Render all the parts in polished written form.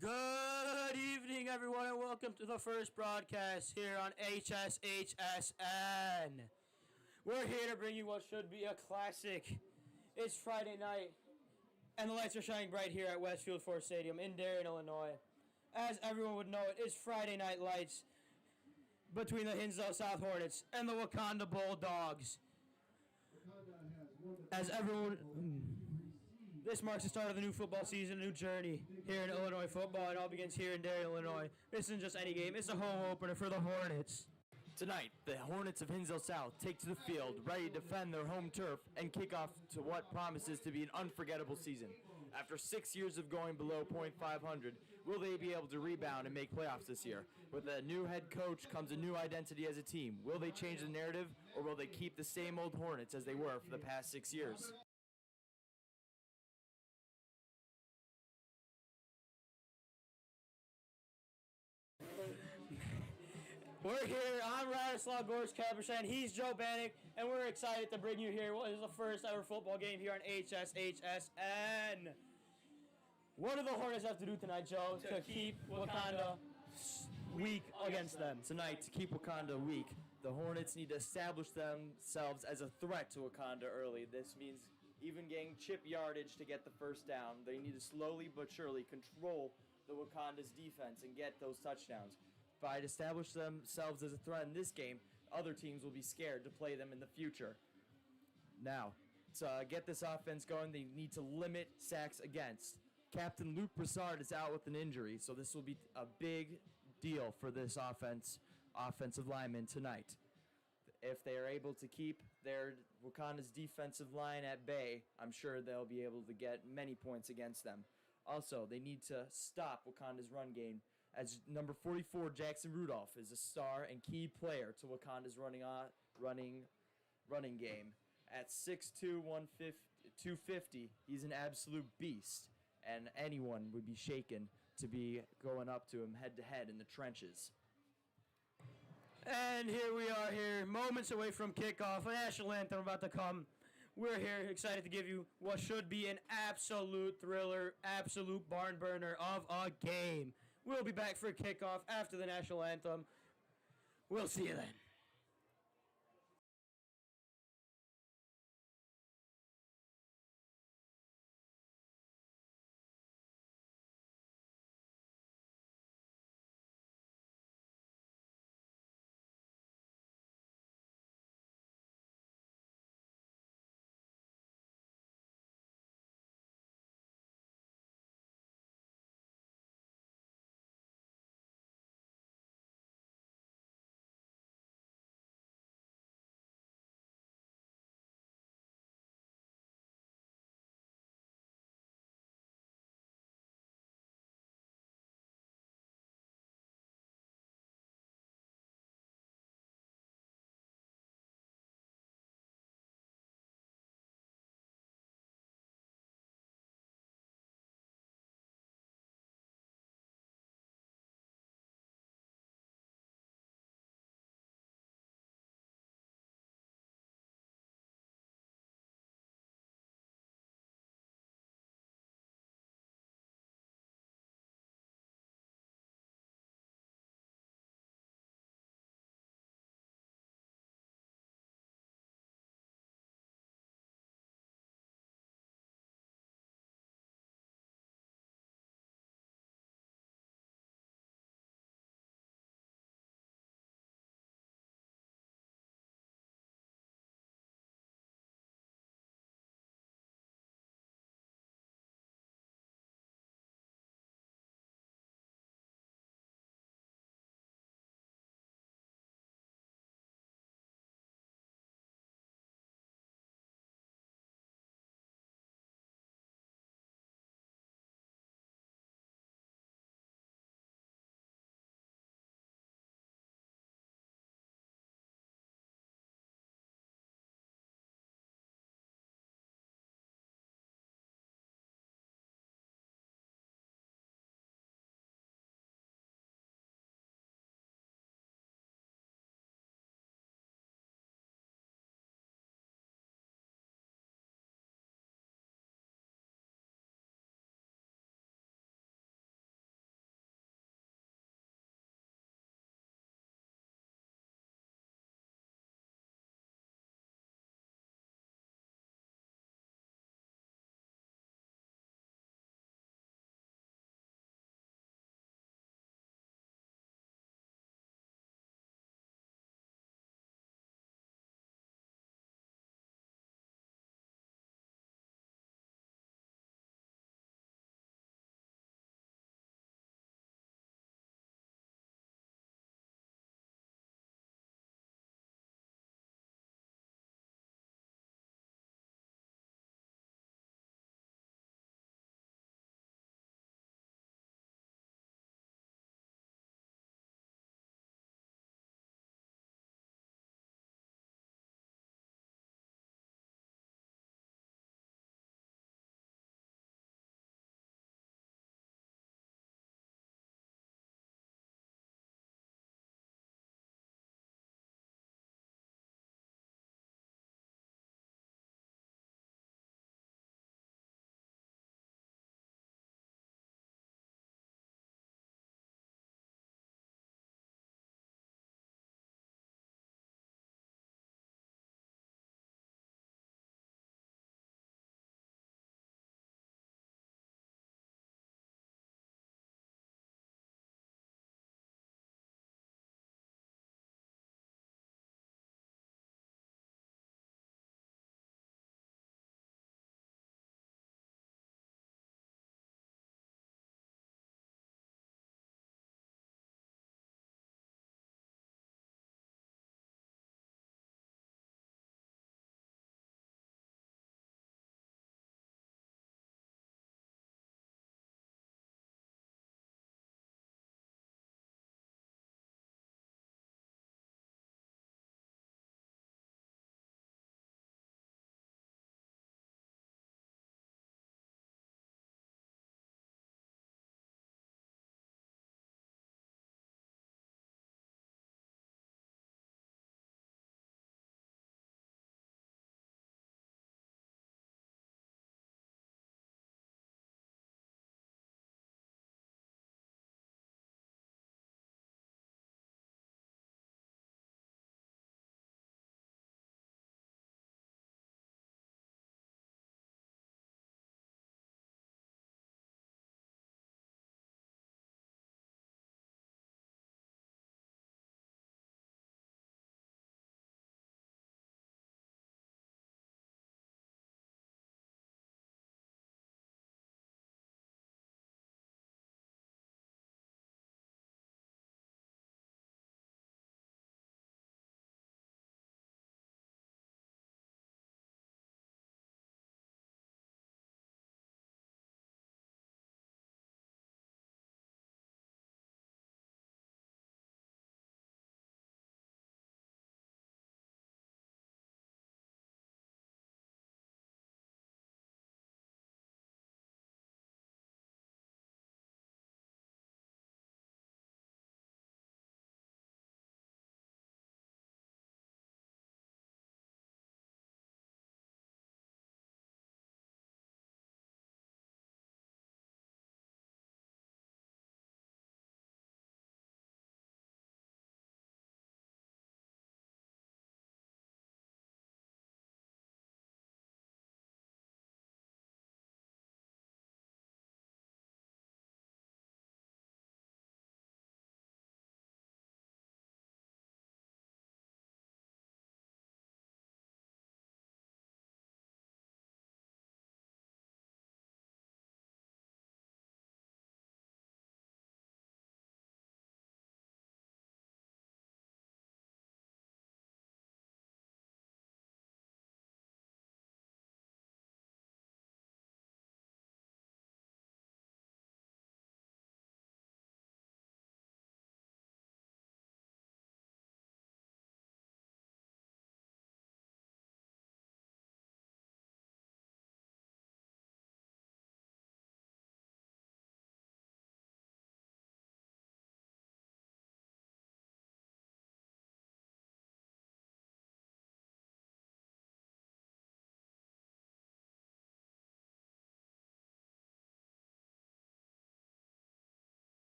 Good evening, everyone, and welcome to the first broadcast here on HSHSN. We're here to bring you what should be a classic. It's Friday night, and the lights are shining bright here at Westfield Ford Stadium in Darien, Illinois. As everyone would know, it is Friday night lights between the Hinsdale South Hornets and the Wauconda Bulldogs. As everyone... This marks the start of the new football season, a new journey here in Illinois football. It all begins here in Darien, Illinois. This isn't just any game. It's a home opener for the Hornets. Tonight, the Hornets of Hinsdale South take to the field, ready to defend their home turf and kick off to what promises to be an unforgettable season. After 6 years of going below .500, will they be able to rebound and make playoffs this year? With a new head coach comes a new identity as a team. Will they change the narrative, or will they keep the same old Hornets as they were for the past 6 years? We're here. I'm Radislaw Gorge Caberson. He's Joe Bannock, and we're excited to bring you here. What is the first ever football game here on HSHSN? What do the Hornets have to do tonight, Joe, to keep Wauconda weak against them? Tonight, to keep Wauconda weak, the Hornets need to establish themselves as a threat to Wauconda early. This means even getting chip yardage to get the first down. They need to slowly but surely control the Wauconda's defense and get those touchdowns. By establishing themselves as a threat in this game, other teams will be scared to play them in the future. Now, to get this offense going, they need to limit sacks against. Captain Luke Broussard is out with an injury, so this will be a big deal for this offensive lineman tonight. If they are able to keep their Wauconda's defensive line at bay, I'm sure they'll be able to get many points against them. Also, they need to stop Wauconda's run game, as number 44, Jackson Rudolph, is a star and key player to Wauconda's running game. At 6'2", 250, he's an absolute beast, and anyone would be shaken to be going up to him head-to-head in the trenches. And here we are here, moments away from kickoff, a national anthem about to come. We're here excited to give you what should be an absolute thriller, absolute barn burner of a game. We'll be back for kickoff after the national anthem. We'll see you then.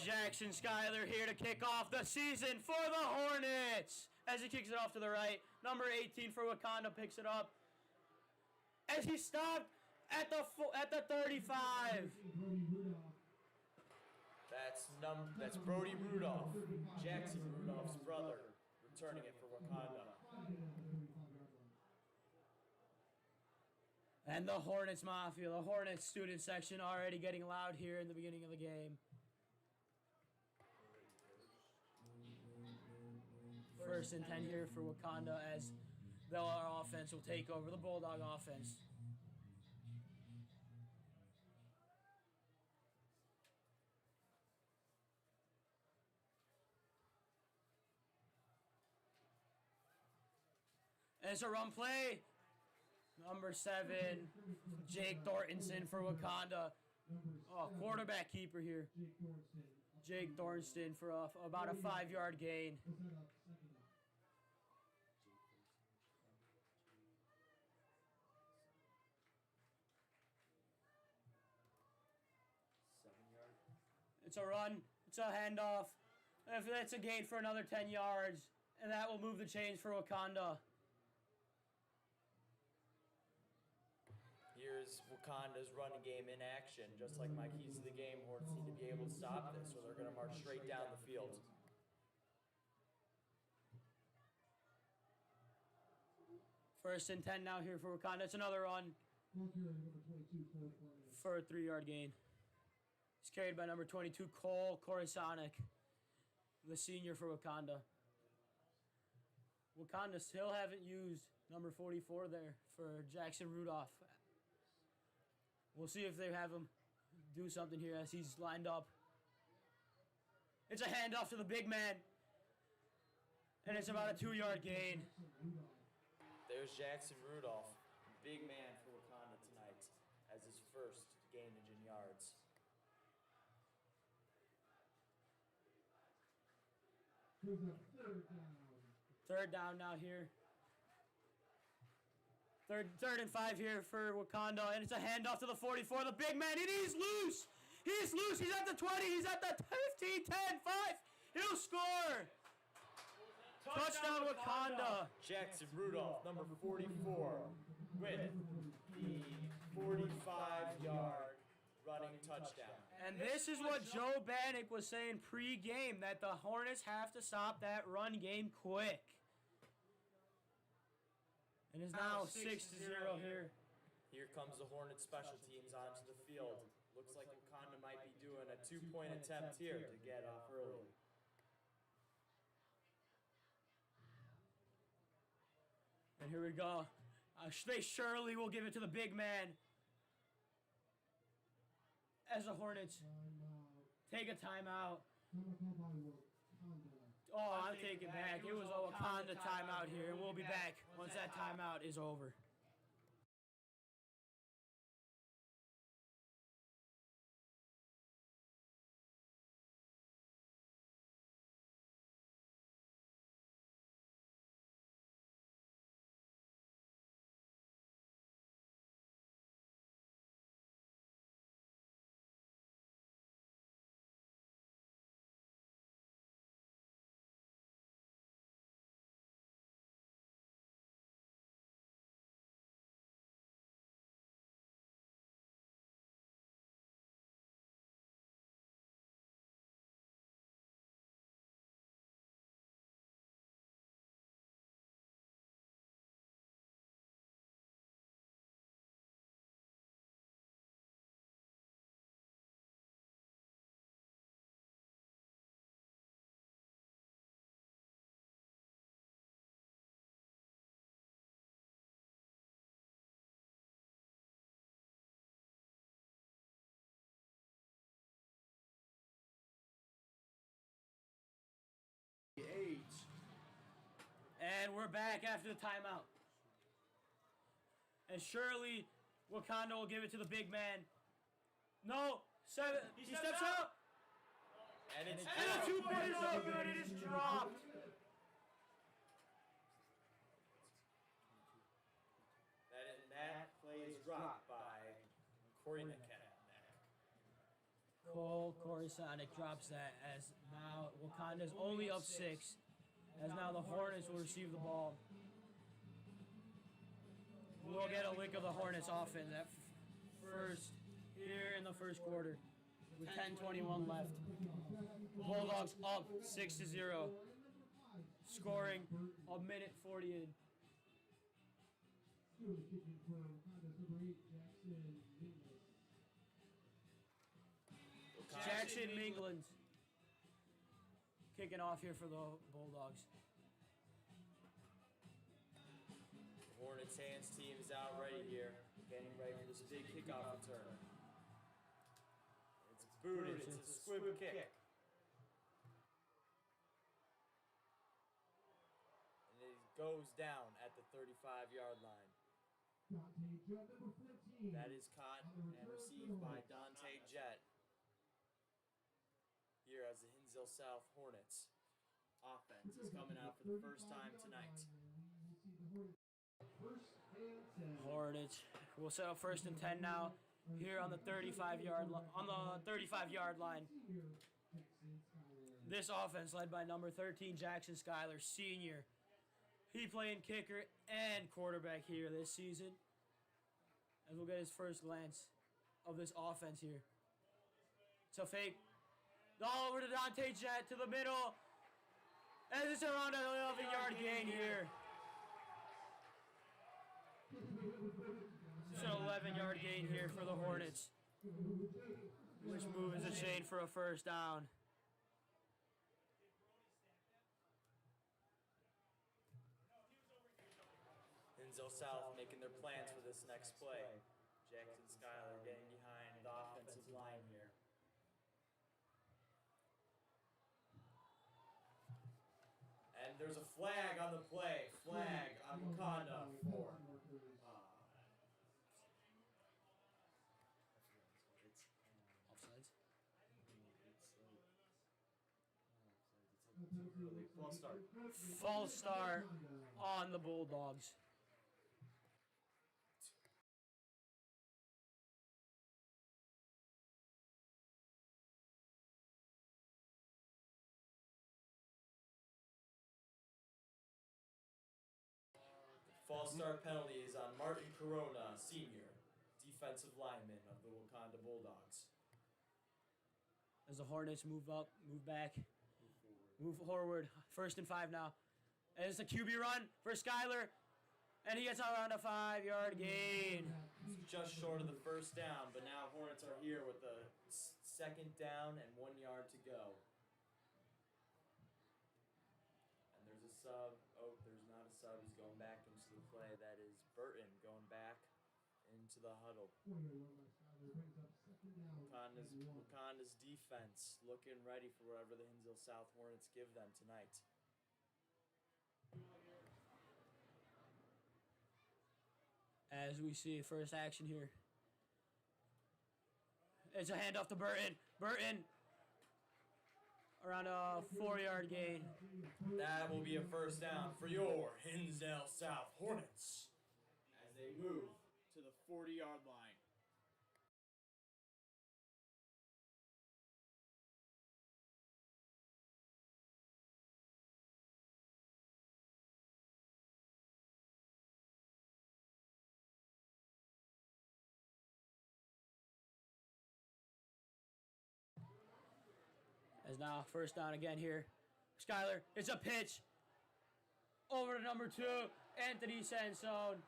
Jackson Schuyler here to kick off the season for the Hornets. As he kicks it off to the right, number 18 for Wauconda picks it up. As he stopped at the 35. That's Brody Rudolph, Jackson Rudolph's brother, returning it for Wauconda. And the Hornets Mafia, the Hornets student section already getting loud here in the beginning of the game. First and 10 here for Wauconda as the offense will take over the Bulldog offense. And it's a run play. Number 7, Jake Thornton for Wauconda. Oh, quarterback keeper here. Jake Thornton for about a 5-yard gain. It's a run. It's a handoff. If that's a gain for another 10 yards, and that will move the chains for Wauconda. Here's Wauconda's running game in action. Just like my keys to the game, Hornets need to be able to stop this, or they're going to march straight down the field. First and 10 now here for Wauconda. It's another run for a 3-yard gain. It's carried by number 22, Cole Coruscant, the senior for Wauconda. Wauconda still haven't used number 44 there for Jackson Rudolph. We'll see if they have him do something here as he's lined up. It's a handoff to the big man. And it's about a 2-yard gain. There's Jackson Rudolph, big man for Wauconda tonight, as his first gainage in yards. Third down now here. Third and 5 here for Wauconda, and it's a handoff to the 44. The big man, and he's loose. He's loose. He's at the 20. He's at the 15, 10, 5. He'll score. Touchdown Wauconda. Jackson Rudolph, number 44, with the 45-yard running touchdown. And this is what Joe Bannock was saying pre-game, that the Hornets have to stop that run game quick. And it's now 6-0 here. Here comes the Hornets special teams onto the field. Looks like Wauconda might be doing a 2-point attempt here to get off early. And here we go. They surely will give it to the big man. As the Hornets take a timeout. Oh, I'm taking it back. It was a Wauconda timeout here, and we'll be back once that timeout is over. And we're back after the timeout. And surely Wauconda will give it to the big man. No, 7. He steps up. And it's And the 2-point is so good, it is dropped. That play is dropped by Corey Nick. Cole Corisonic drops that as now Wauconda's only up 6. As now the Hornets will receive the ball. We'll get a lick of the Hornets offense at first here in the first quarter with 10:21 left. Bulldogs up 6-0, scoring a minute 40 in. Jackson Minglands kicking off here for the Bulldogs. Hornets hands team is out ready here, getting ready for this big kickoff return. It's booted, it's a squib kick. And it goes down at the 35-yard line. That is caught and received by Dante Jett. Here as the Hinsdale South Hornets offense is coming out for the first time tonight. Hornets will set up 1st and 10 now here on the 35-yard line. This offense led by number 13 Jackson Schuyler, senior. He playing kicker and quarterback here this season. As we'll get his first glance of this offense here. It's a fake. All over to Dante Jett to the middle. And it's around an 11-yard gain here. It's an 11-yard gain here for the Hornets, which moves the chain for a first down. Hinsdale South making their plans for this next play. Jackson Schuyler getting behind the offensive line here. And there's a flag on the play. Flag on Wauconda for Offsides. false start. False start on the Bulldogs. False start penalty is on Martin Corona, senior, defensive lineman of the Wauconda Bulldogs. As the Hornets move up, move back, move forward. 1st and 5 now. And it's a QB run for Schuyler. And he gets around a 5-yard gain. It's just short of the first down, but now Hornets are here with a 2nd down and 1 yard to go. And there's a sub. Oh, there's not a sub. He's going back into the play. That is Burton going back into the huddle. Wauconda's defense looking ready for whatever the Hinsdale South Hornets give them tonight. As we see first action here. It's a handoff to Burton. Burton around a 4-yard gain. That will be a first down for your Hinsdale South Hornets as they move to the 40-yard line. As now first down again here. Schuyler, it's a pitch. Over to number 2, Anthony Sansone.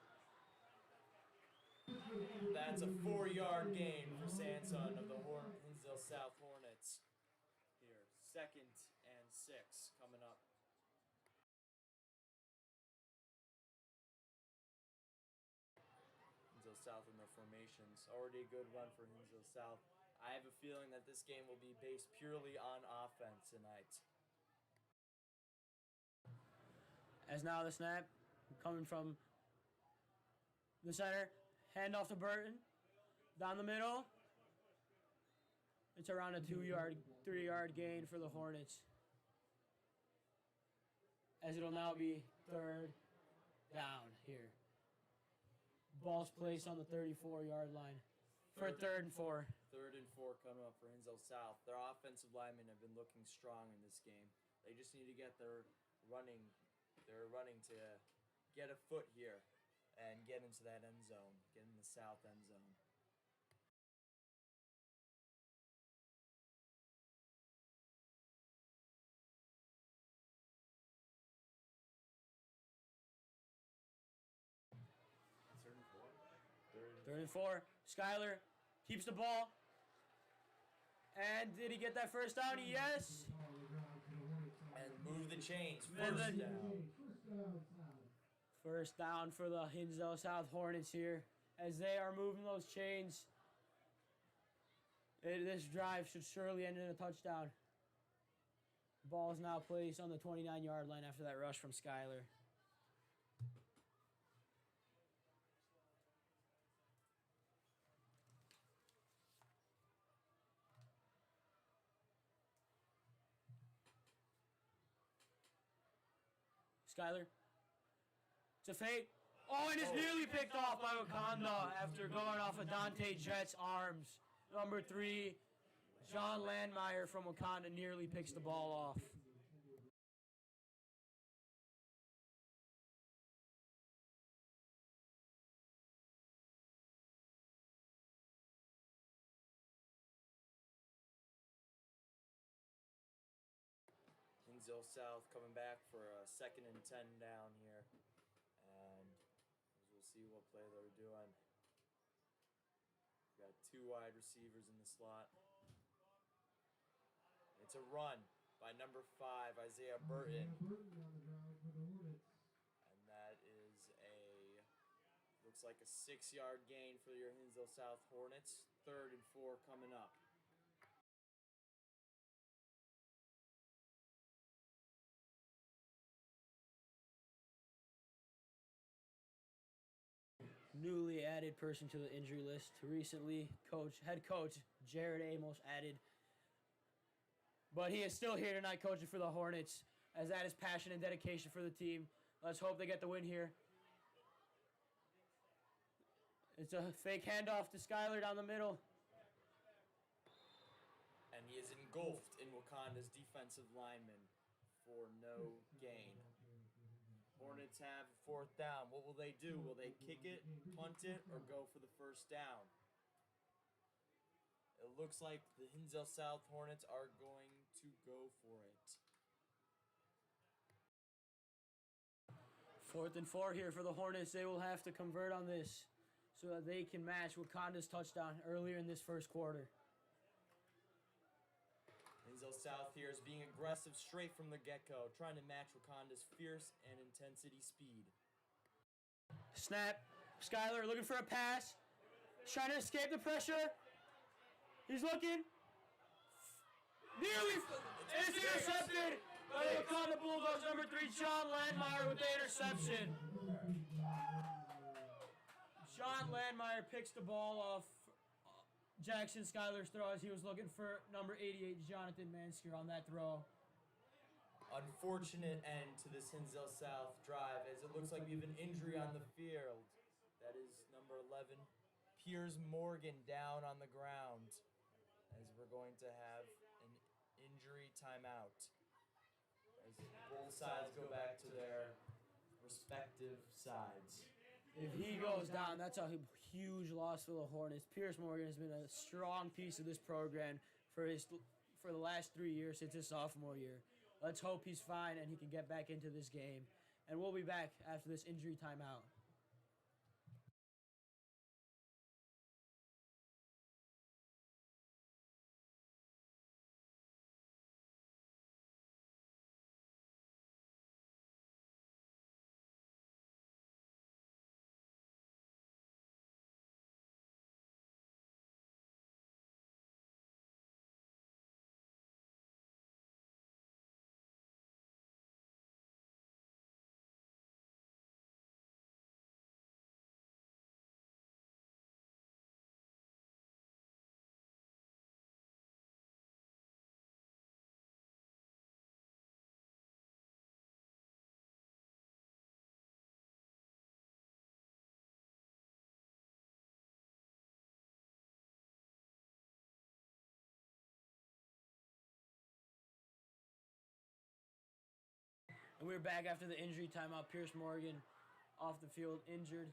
That's a 4-yard gain for Sansone of the Hinsdale South Hornets. Here, 2nd and 6 coming up. Hinsdale South in their formations. Already a good run for Hinsdale South. I have a feeling that this game will be based purely on offense tonight. As now the snap coming from the center. Hand off to Burton. Down the middle. It's around a 3-yard gain for the Hornets. As it'll now be 3rd down here. Ball's placed on the 34-yard line for third and 4. 3rd and 4 coming up for Hinsdale South. Their offensive linemen have been looking strong in this game. They just need to get their running to get a foot here and get into that end zone, get in the south end zone. Third and 4. Skyler keeps the ball. And did he get that first down? Yes. And move the chains. First down. First down for the Hinsdale South Hornets here as they are moving those chains. This drive should surely end in a touchdown. Ball is now placed on the 29-yard line after that rush from Skyler. Skyler. It's a fake. Oh, and it's nearly picked off by Wauconda after going off of Dante Jett's arms. Number 3, John Landmeyer from Wauconda nearly picks the ball off. Hinsdale South coming back for a 2nd and 10 down here. And we'll see what play they're doing. Got 2 wide receivers in the slot. It's a run by number 5, Isaiah Burton. And that is looks like a 6-yard gain for your Hinsdale South Hornets. 3rd and 4 coming up. Newly added person to the injury list recently, head coach Jared Amos added. But he is still here tonight coaching for the Hornets, as that is passion and dedication for the team. Let's hope they get the win here. It's a fake handoff to Skyler down the middle. And he is engulfed in Wauconda's defensive lineman for no gain. Hornets have 4th down. What will they do? Will they kick it, punt it, or go for the first down? It looks like the Hinsdale South Hornets are going to go for it. 4th and 4 here for the Hornets. They will have to convert on this so that they can match Wauconda's touchdown earlier in this first quarter. Hinsdale South here is being aggressive straight from the get-go, trying to match Wauconda's fierce and intensity speed. Snap. Skyler looking for a pass. Trying to escape the pressure. He's looking. Nearly. It's intercepted by the Wauconda Bulldogs. Number 3, John Landmeyer with the interception. John Landmeyer picks the ball off Jackson Skyler's throw as he was looking for number 88, Jonathan Mansker, on that throw. Unfortunate end to this Hinsdale South drive, as it looks like we have an injury on the field. That is number 11, Piers Morgan, down on the ground, as we're going to have an injury timeout. As both sides go back to their respective sides. If he goes down, that's a huge loss for the Hornets. Piers Morgan has been a strong piece of this program for the last 3 years since his sophomore year. Let's hope he's fine and he can get back into this game. And we'll be back after this injury timeout. And we're back after the injury timeout. Pierce Morgan off the field injured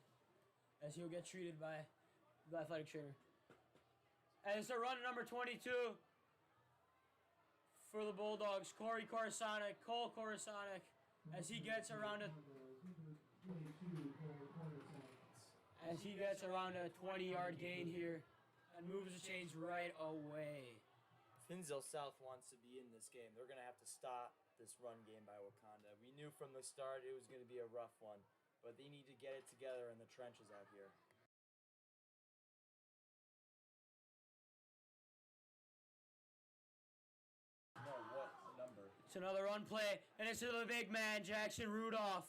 as he'll get treated by the athletic trainer. And it's a run number 22 for the Bulldogs. Cole Coruscant, as he gets around a 20-yard gain here and moves the chains right away. If Hinsdale South wants to be in this game, they're going to have to stop this run game by Wauconda. We knew from the start it was going to be a rough one, but they need to get it together in the trenches out here. No, what number? It's another run play, and it's to the big man, Jackson Rudolph.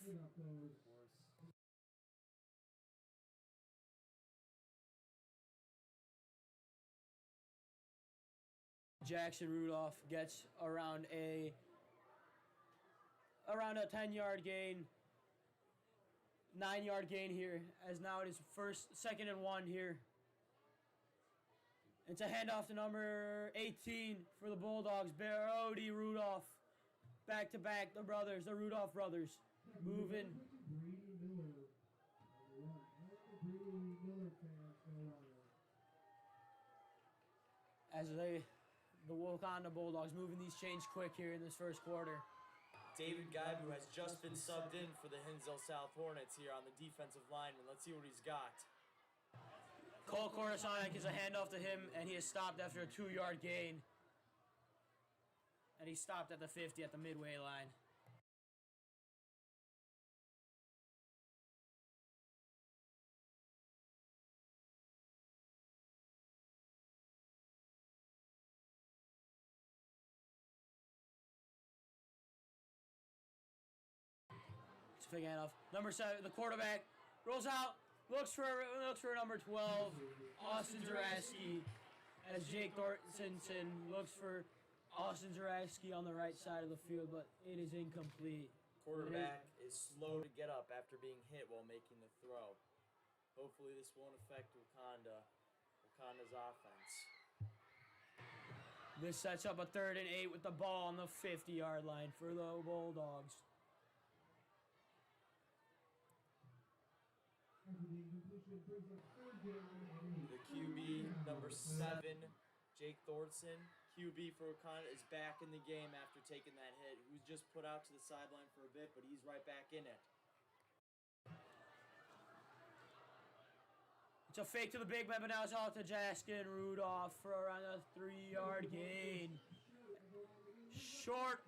Jackson Rudolph gets around a 10-yard gain, 9-yard gain here, as now it is second and 1 here. It's a handoff to number 18 for the Bulldogs, Brody Rudolph. Back to back, the Rudolph brothers, moving. As the Wauconda Bulldogs moving these chains quick here in this first quarter. David Gaibu has just been subbed in for the Hinsdale South Hornets here on the defensive lineman. Let's see what he's got. Cole Coruscant is a handoff to him, and he is stopped after a 2-yard gain. And he stopped at the 50 at the midway line. It's a big handoff. Number 7, the quarterback rolls out, looks for number 12, Austin Zaraski, as Jake Thornton looks for Austin Zaraski on the right side of the field, but it is incomplete. Quarterback is slow to get up after being hit while making the throw. Hopefully this won't affect Wauconda's offense. This sets up a 3rd and 8 with the ball on the 50-yard line for the Bulldogs. The QB, number 7, Jake Thornton, QB for Wauconda, is back in the game after taking that hit. He was just put out to the sideline for a bit, but he's right back in it. It's a fake to the big man, but now it's out to Jackson Rudolph for around a 3-yard gain. Short.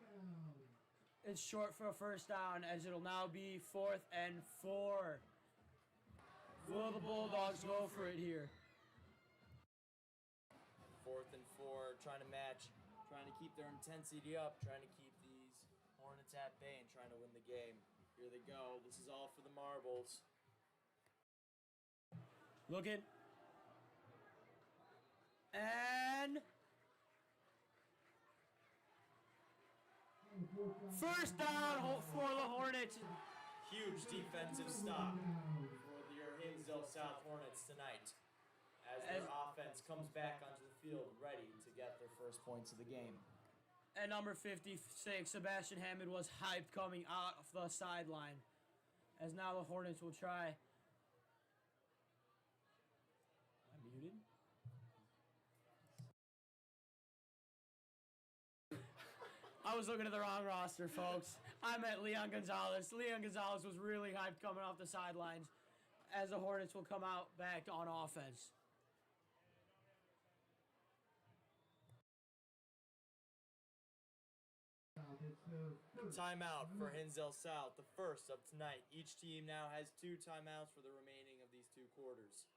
It's short for a first down, as it'll now be 4th and 4. Will the Bulldogs go for it here? 4th and 4, trying to match, trying to keep their intensity up, trying to keep these Hornets at bay and trying to win the game. Here they go. This is all for the marbles. Looking. And first down for the Hornets. Huge defensive stop for your Hinsdale South Hornets tonight as their offense comes back onto the field ready to get their first points of the game. And number 56, Sebastian Hammond, was hyped coming out of the sideline, as now the Hornets will try. Am I muted? I was looking at the wrong roster, folks. I meant Leon Gonzalez. Leon Gonzalez was really hyped coming off the sidelines, as the Hornets will come out back on offense. Timeout for Hinsdale South, the first of tonight. Each team now has 2 timeouts for the remaining of these 2 quarters.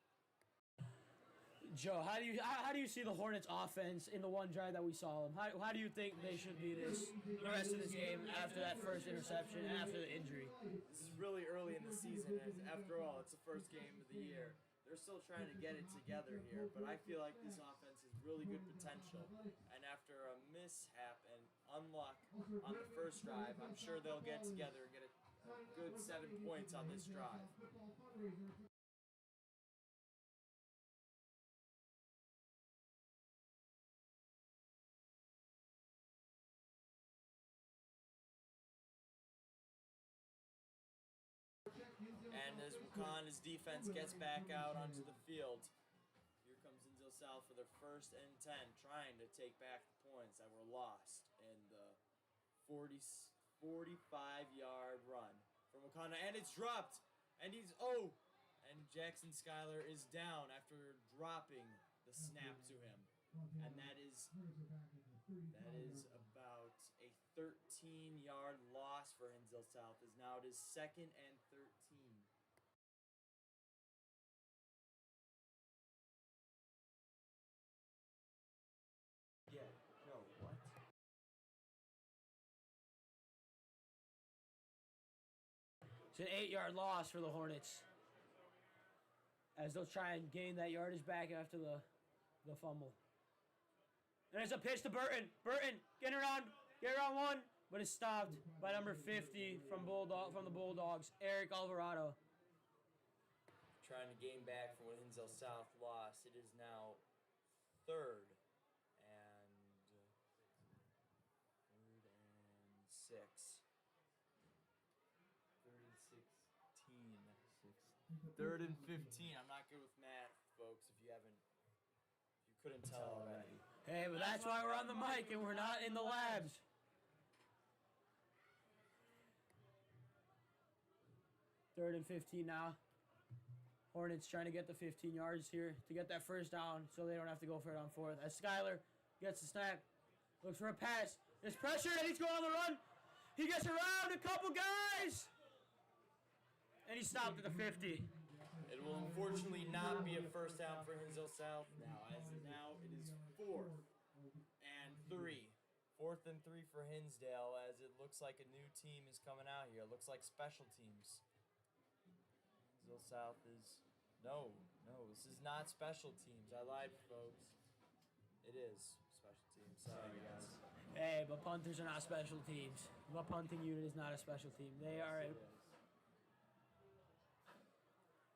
Joe, how do you see the Hornets offense in the one drive that we saw them? How do you think they should be the rest of this game after that first interception and after the injury? This is really early in the season, as after all, it's the first game of the year. They're still trying to get it together here, but I feel like this offense has really good potential. And after a mishap and unluck on the first drive, I'm sure they'll get together and get a good 7 points on this drive. Wauconda's defense gets back out onto the field. Here comes Hinsdale South for their 1st and 10, trying to take back the points that were lost in the 45-yard run from Wauconda, and it's dropped, and and Jackson Schuyler is down after dropping the snap to him, and that is about a 13-yard loss for Hinsdale South, as now it is 2nd and 13. Yeah, no, what? It's an 8-yard loss for the Hornets, as they'll try and gain that yardage back after the fumble. And it's a pitch to Burton. Burton, get around one, but it's stopped by number 50 from the Bulldogs, Eric Alvarado. Trying to gain back from what Hinsdale South lost. It is now 3rd and 6. 3rd and 15. I'm not good with math, folks, if you couldn't tell already. Hey, but that's why we're on the mic and we're not in the labs. Third and 15 now. Hornets trying to get the 15 yards here to get that 1st down so they don't have to go for it on 4th. As Schuyler gets the snap, looks for a pass. There's pressure and he's going on the run. He gets around a couple guys. And he stopped at the 50. It will unfortunately not be a 1st down for Hinsdale South now, as now it is 4th and 3. 4th and 3 for Hinsdale, as it looks like a new team is coming out here. It looks like special teams. Hinsdale South is... No, this is not special teams. I lied, folks. It is special teams. Sorry, guys. Hey, but punters are not special teams. The punting unit is not a special team. They are a...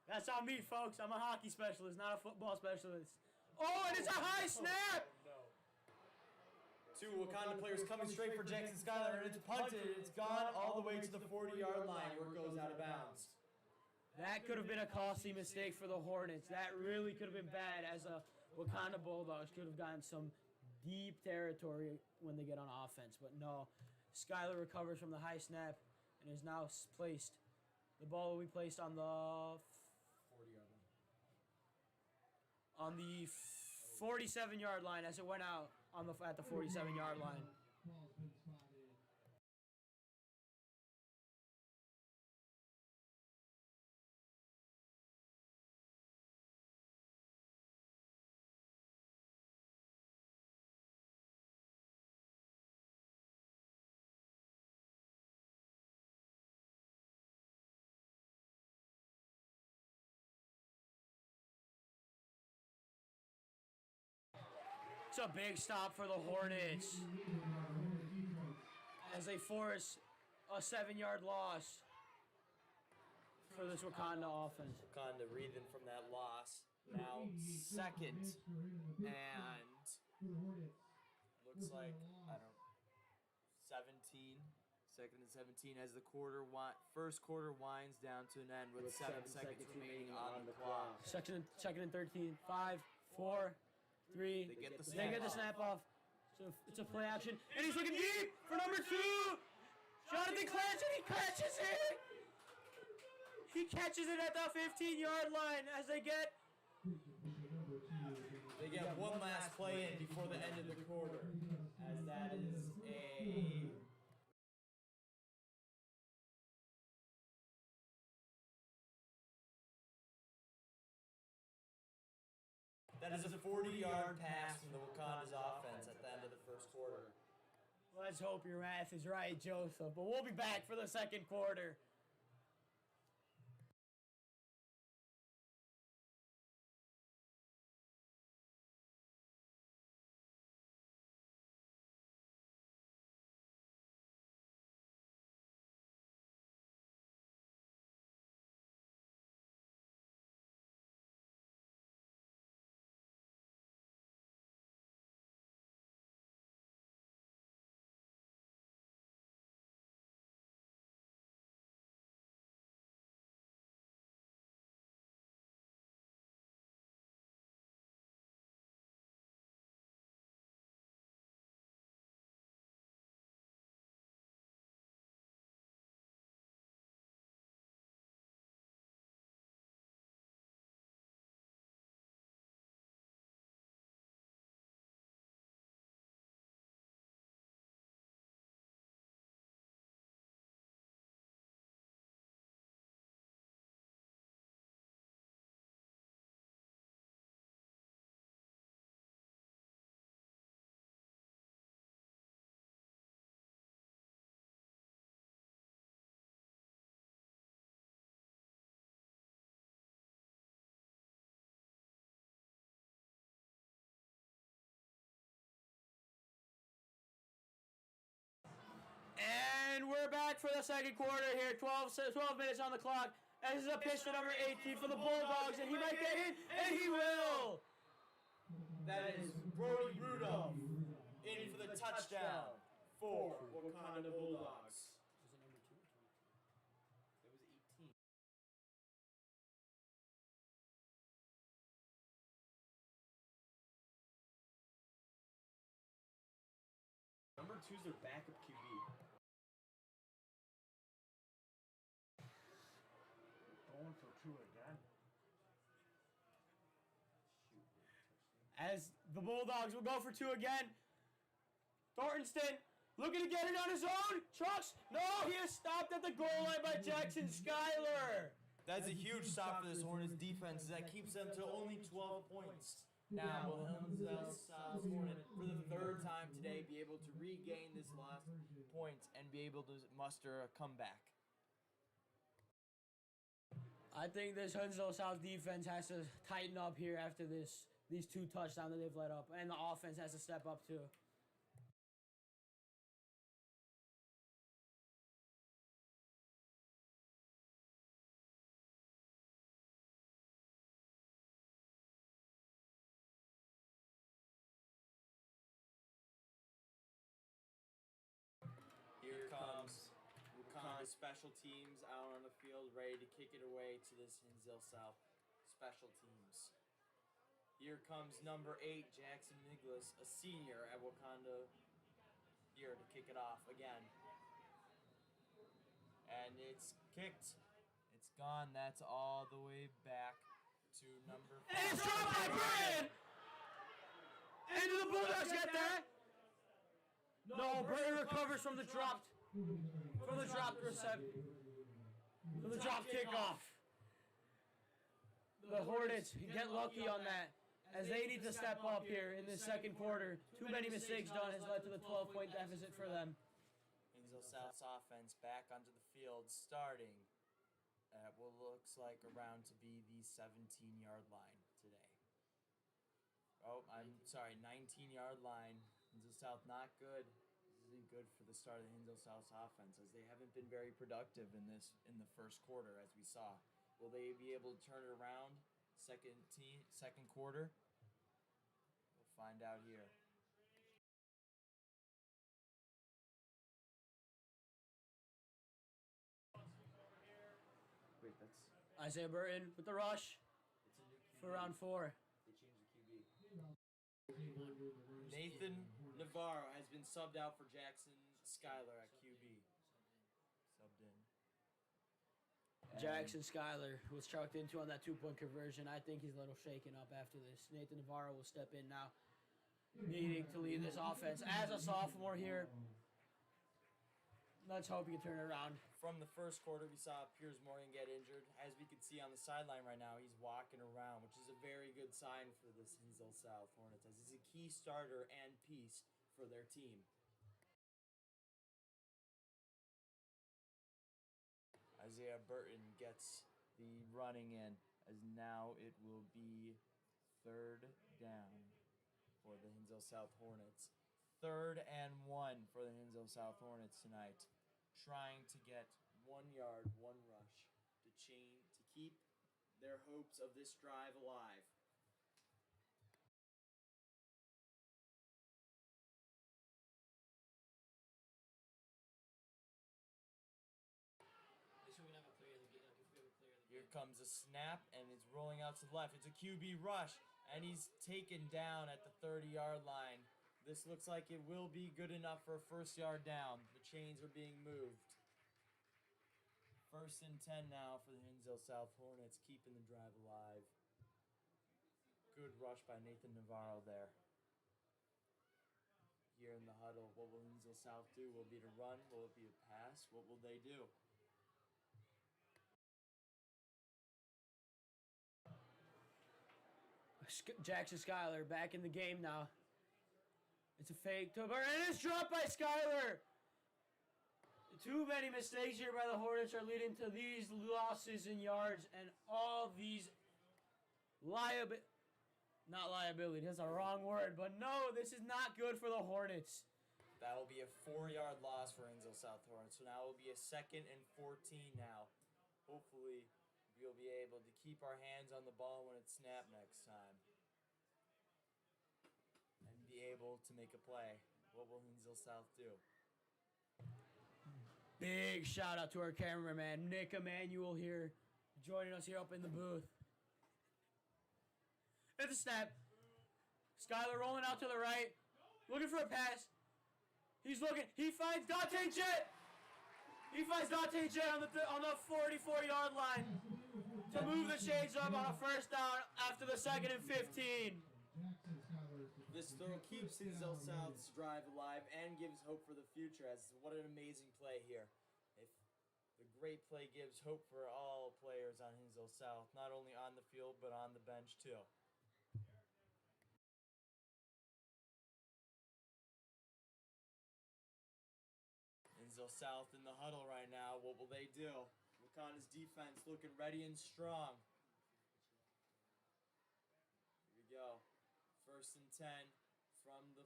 That's on me, folks. I'm a hockey specialist, not a football specialist. Oh, and it's a high snap! Two Wauconda players coming straight for Jackson Schuyler, and it's punted. It's gone all the way to the 40-yard line where it goes out of bounds. That could have been a costly mistake for the Hornets. That really could have been bad, as a Wauconda Bulldogs could have gotten some deep territory when they get on offense. But no, Schuyler recovers from the high snap and is now placed. The ball will be placed on the 40-yard line. On the 47-yard line, as it went out at the 47-yard line. It's a big stop for the Hornets as they force a 7-yard loss for this Wauconda offense. Wauconda breathing from that loss. Now 2nd and looks like, 17. 2nd and 17 as the first quarter winds down to an end with 7 seconds remaining on the clock. Second and 13. 5, 4, 3. They get the snap off. So it's a play action. And he's looking deep for number 2. Jonathan Clancy, he catches it. He catches it at the 15-yard line as they get one last play in before the end of the quarter. As that is a... That is a 40-yard pass from the Wauconda's offense at the end of the first quarter. Let's hope your math is right, Joseph. But we'll be back for the second quarter. And we're back for the second quarter here. 12 minutes on the clock. And this is a pitch to number 18 for the Bulldogs, and he might get hit, and he will. That is Brody Rudolph in for the touchdown for Wauconda Bulldogs. Was it number 2 or 22? It was 18. Number 2's their backup QB. Going for 2 again. As the Bulldogs will go for 2 again. Thorntonston looking to get it on his own. Trucks. No, he is stopped at the goal line by Jackson Schuyler. That's a huge stop for this Hornets defense. That keeps them to only 12 points. Now, will Hinsdale South Hornet, for the third time today, be able to regain this lost points and be able to muster a comeback? I think this Hinsdale South defense has to tighten up here after these 2 touchdowns that they've let up, and the offense has to step up too. Here comes Wauconda special teams out on the field, ready to kick it away to this Hinsdale South special teams. Here comes number 8, Jackson Nicholas, a senior at Wauconda, here to kick it off again. And it's kicked. It's gone. That's all the way back to number 5. And it's dropped by Burton! And do the Bulldogs get that? No, Burton recovers from the dropped kickoff. The Hornets get lucky on that, as they need to step up here in the second quarter. Too many mistakes done has led to the 12-point deficit for them. Hinsdale South's offense back onto the field, starting at what looks like around to be the 17-yard line today. Oh, I'm sorry, 19-yard line. Hinsdale South not good. This isn't good for the start of the Hinsdale South's offense, as they haven't been very productive in the first quarter, as we saw. Will they be able to turn it around second quarter? We'll find out here. Wait, that's Isaiah Burton with the rush it's a new QB. for round 4. They changed the QB. Nathan Navarro has been subbed out for Jackson Schuyler at QB. Subbed in. Jackson Schuyler was chucked into on that 2-point conversion. I think he's a little shaken up after this. Nathan Navarro will step in now, needing to lead this offense as a sophomore here. Let's hope he can turn it around. From the first quarter, we saw Piers Morgan get injured. As we can see on the sideline right now, he's walking around, which is a very good sign for this Hinsdale South Hornets, as he's a key starter and piece for their team. Isaiah Burton gets the running in, as now it will be 3rd down for the Hinsdale South Hornets. 3rd and 1 for the Hinsdale South Hornets tonight, trying to get 1 yard, 1 rush to keep their hopes of this drive alive. Here comes a snap, and it's rolling out to the left. It's a QB rush, and he's taken down at the 30-yard line. This looks like it will be good enough for a 1st yard down. The chains are being moved. 1st and 10 now for the Hinsdale South Hornets, keeping the drive alive. Good rush by Nathan Navarro there. Here in the huddle, what will Hinsdale South do? Will it be to run? Will it be a pass? What will they do? Jackson Schuyler back in the game now. It's a fake to Burton, and it's dropped by Schuyler. Too many mistakes here by the Hornets are leading to these losses in yards and all these not liability, that's a wrong word, but no, this is not good for the Hornets. That will be a 4-yard loss for Hinsdale South Hornets. So now it will be a 2nd and 14 now. Hopefully, we'll be able to keep our hands on the ball when it's snapped next time. And be able to make a play. What will Hinsdale South do? Big shout out to our cameraman, Nick Emanuel here, joining us here up in the booth. At the snap. Skyler rolling out to the right. Looking for a pass. He's looking. He finds Dante Jett. He finds Dante Jett on the 44-yard line to move the Shades up on a first down after the 2nd and 15. This throw keeps Hinsdale South's drive alive and gives hope for the future. As what an amazing play here. If the great play gives hope for all players on Hinsdale South, not only on the field but on the bench too. Hinsdale South in the huddle right now. What will they do? Wauconda's defense looking ready and strong. Here we go. 1st and 10 from the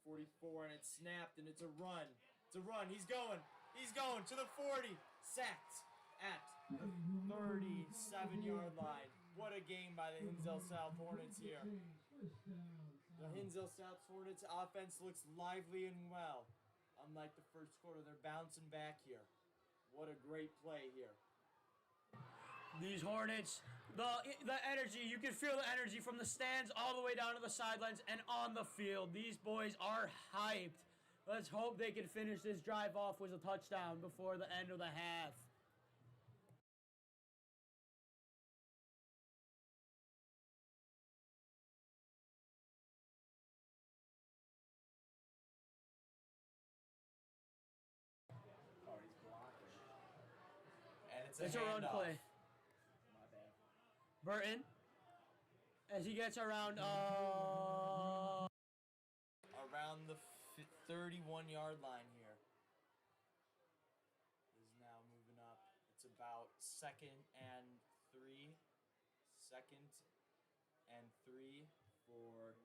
44, and it's snapped, and it's a run. It's a run. He's going to the 40. Sacked at the 37-yard line. What a game by the Hinsdale South Hornets here. The Hinsdale South Hornets offense looks lively and well. Unlike the first quarter, they're bouncing back here. What a great play here. These Hornets, the energy, you can feel the energy from the stands all the way down to the sidelines and on the field. These boys are hyped. Let's hope they can finish this drive off with a touchdown before the end of the half. And it's It's a run handoff. play. Burton, as he gets around Around the 31-yard line here. Is now moving up. It's about 2nd and 3. 2nd and 3 for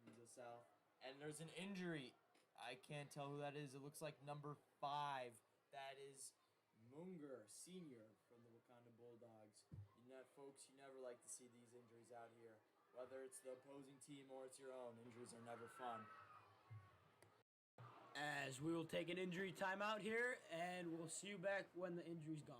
Hinsdale South. And there's an injury. I can't tell who that is. It looks like number 5. That is Munger, senior from the Wauconda Bulldogs. Folks, you never like to see these injuries out here. Whether it's the opposing team or it's your own, injuries are never fun. as we will take an injury timeout here, and we'll see you back when the injury's gone.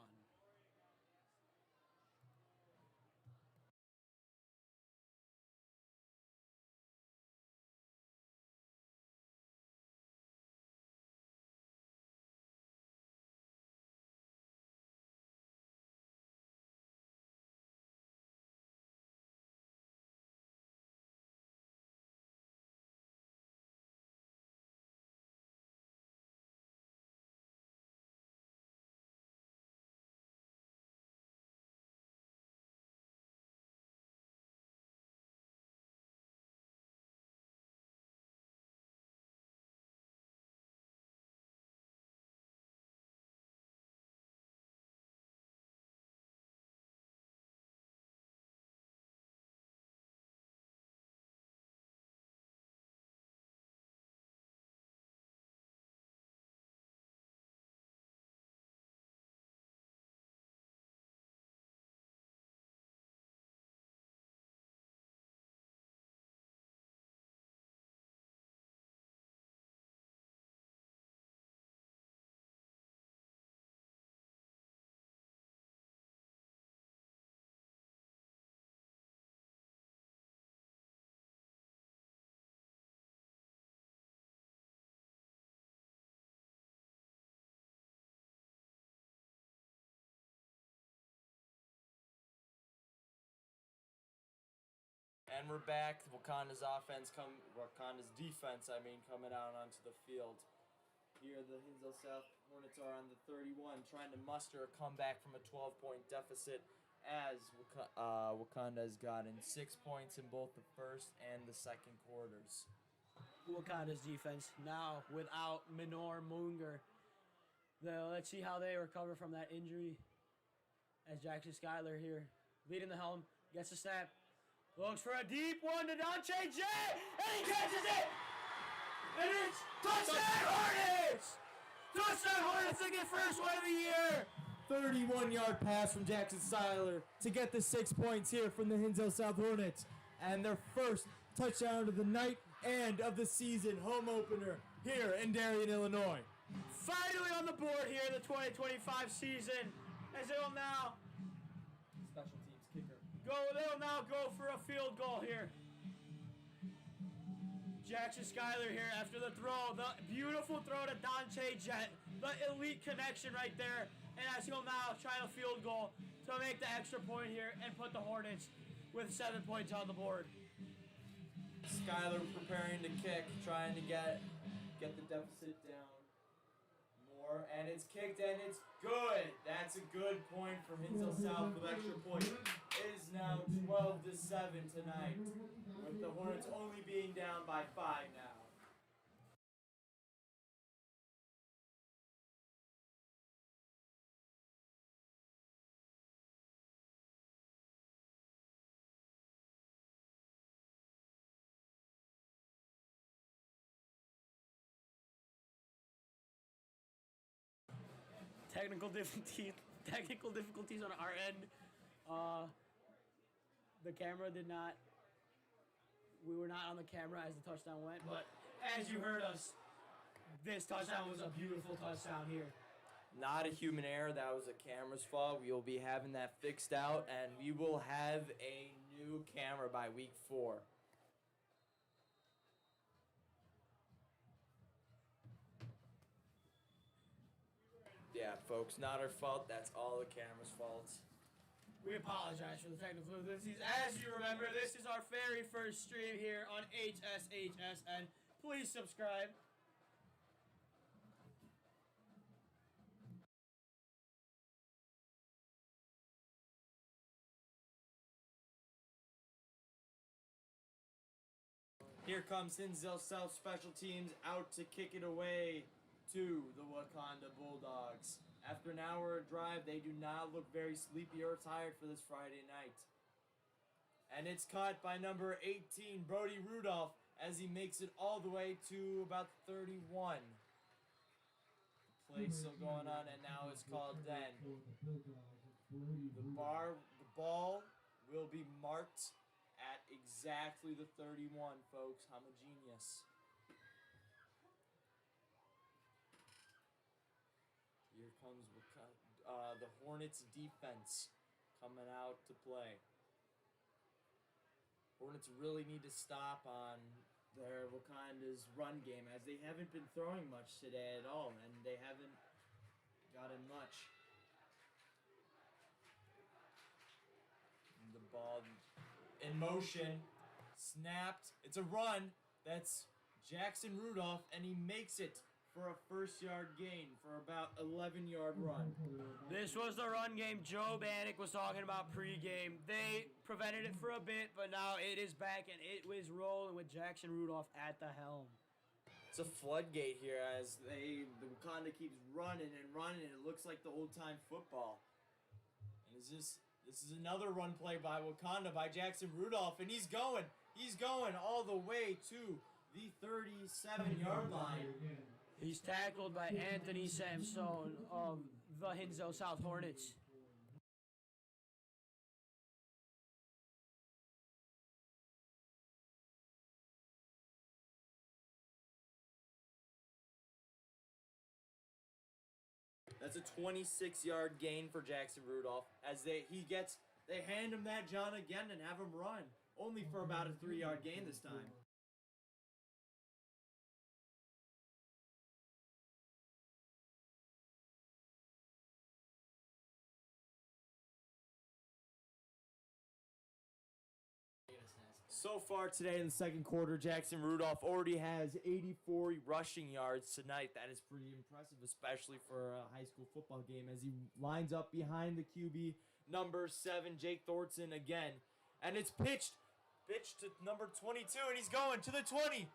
And we're back. Wauconda's defense, coming out onto the field. Here, the Hinsdale South Hornets are on the 31, trying to muster a comeback from a 12-point deficit, as Wauconda has gotten 6 points in both the first and the second quarters. Wauconda's defense now without Minor Munger. Let's see how they recover from that injury. As Jackson Schuyler here leading the helm, gets the snap, looks for a deep one to Dante J, and he catches it! And it's touchdown Hornets! Touchdown Hornets to get first one of the year! 31-yard pass from Jackson Seiler to get the 6 points here from the Hinsdale South Hornets. And their first touchdown of the night and of the season home opener here in Darien, Illinois. Finally on the board here in the 2025 season, as they'll now Special teams kicker. they'll now go for a field goal here. Jackson Schuyler here after the throw, the beautiful throw to Dante Jett, the elite connection right there, and as he'll now try a field goal to make the extra point here and put the Hornets with 7 points on the board. Skyler preparing to kick, trying to get the deficit down more, and it's kicked and it's good. That's a good point for Hinsdale South with extra point. It is now 12-7 tonight, with the Hornets only being down by 5 now. Technical difficulties on our end. The camera did not. We were not on the camera as the touchdown went, but as you heard us, this touchdown was a beautiful touchdown here. Not a human error, that was a camera's fault. We will be having that fixed out, and we will have a new camera by week 4. Yeah, folks, not our fault. That's all the camera's fault. We apologize for the technical difficulties. As you remember, this is our very first stream here on HSHSN. Please subscribe. Here comes Hinsdale South Special Teams out to kick it away to the Wauconda Bulldogs. After an hour of drive, they do not look very sleepy or tired for this Friday night. And it's caught by number 18, Brody Rudolph, as he makes it all the way to about 31. The play still going on, and now it's called then. The ball will be marked at exactly the 31, folks. I'm a genius. Here comes the Hornets defense coming out to play. Hornets really need to stop on their Wauconda's run game, as they haven't been throwing much today at all, and they haven't gotten much. And the ball in motion, snapped. It's a run. That's Jackson Rudolph, and he makes it for a first-yard gain for about 11-yard run. This was the run game Joe Bannock was talking about pregame. They prevented it for a bit, but now it is back, and it was rolling with Jackson Rudolph at the helm. It's a floodgate here as the Wauconda keeps running and running. It looks like the old-time football. And this is another run play by Wauconda, by Jackson Rudolph, and he's going all the way to the 37-yard line. He's tackled by Anthony Samson of the Hinsdale South Hornets. That's a 26-yard gain for Jackson Rudolph as they hand him that John again and have him run, only for about a 3-yard gain this time. So far today in the second quarter, Jackson Rudolph already has 84 rushing yards tonight. That is pretty impressive, especially for a high school football game, as he lines up behind the QB, number 7, Jake Thornton again. And it's pitched to number 22, and he's going to the 20.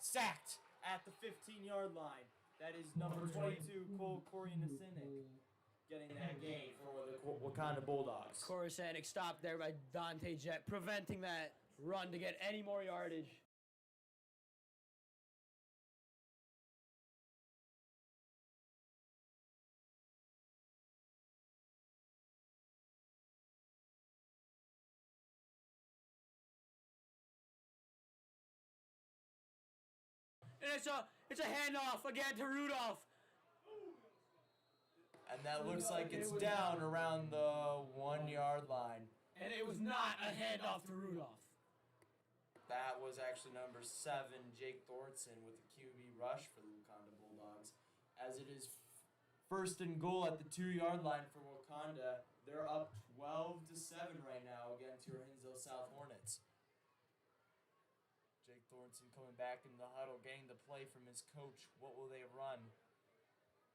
Sacked at the 15-yard line. That is number 22, Cole Corianasinik, getting that gain for the Wauconda Bulldogs. Coruscant stopped there by Dante Jett, preventing that run to get any more yardage. And it's a handoff again to Rudolph. And that looks like it's down around the 1 yard line. And it was not a handoff to Rudolph. That was actually number 7, Jake Thornton, with the QB rush for the Wauconda Bulldogs. As it is first and goal at the 2 yard line for Wauconda. They're up 12-7 right now against your Hinsdale South Hornets. Jake Thornton coming back in the huddle, getting the play from his coach. What will they run?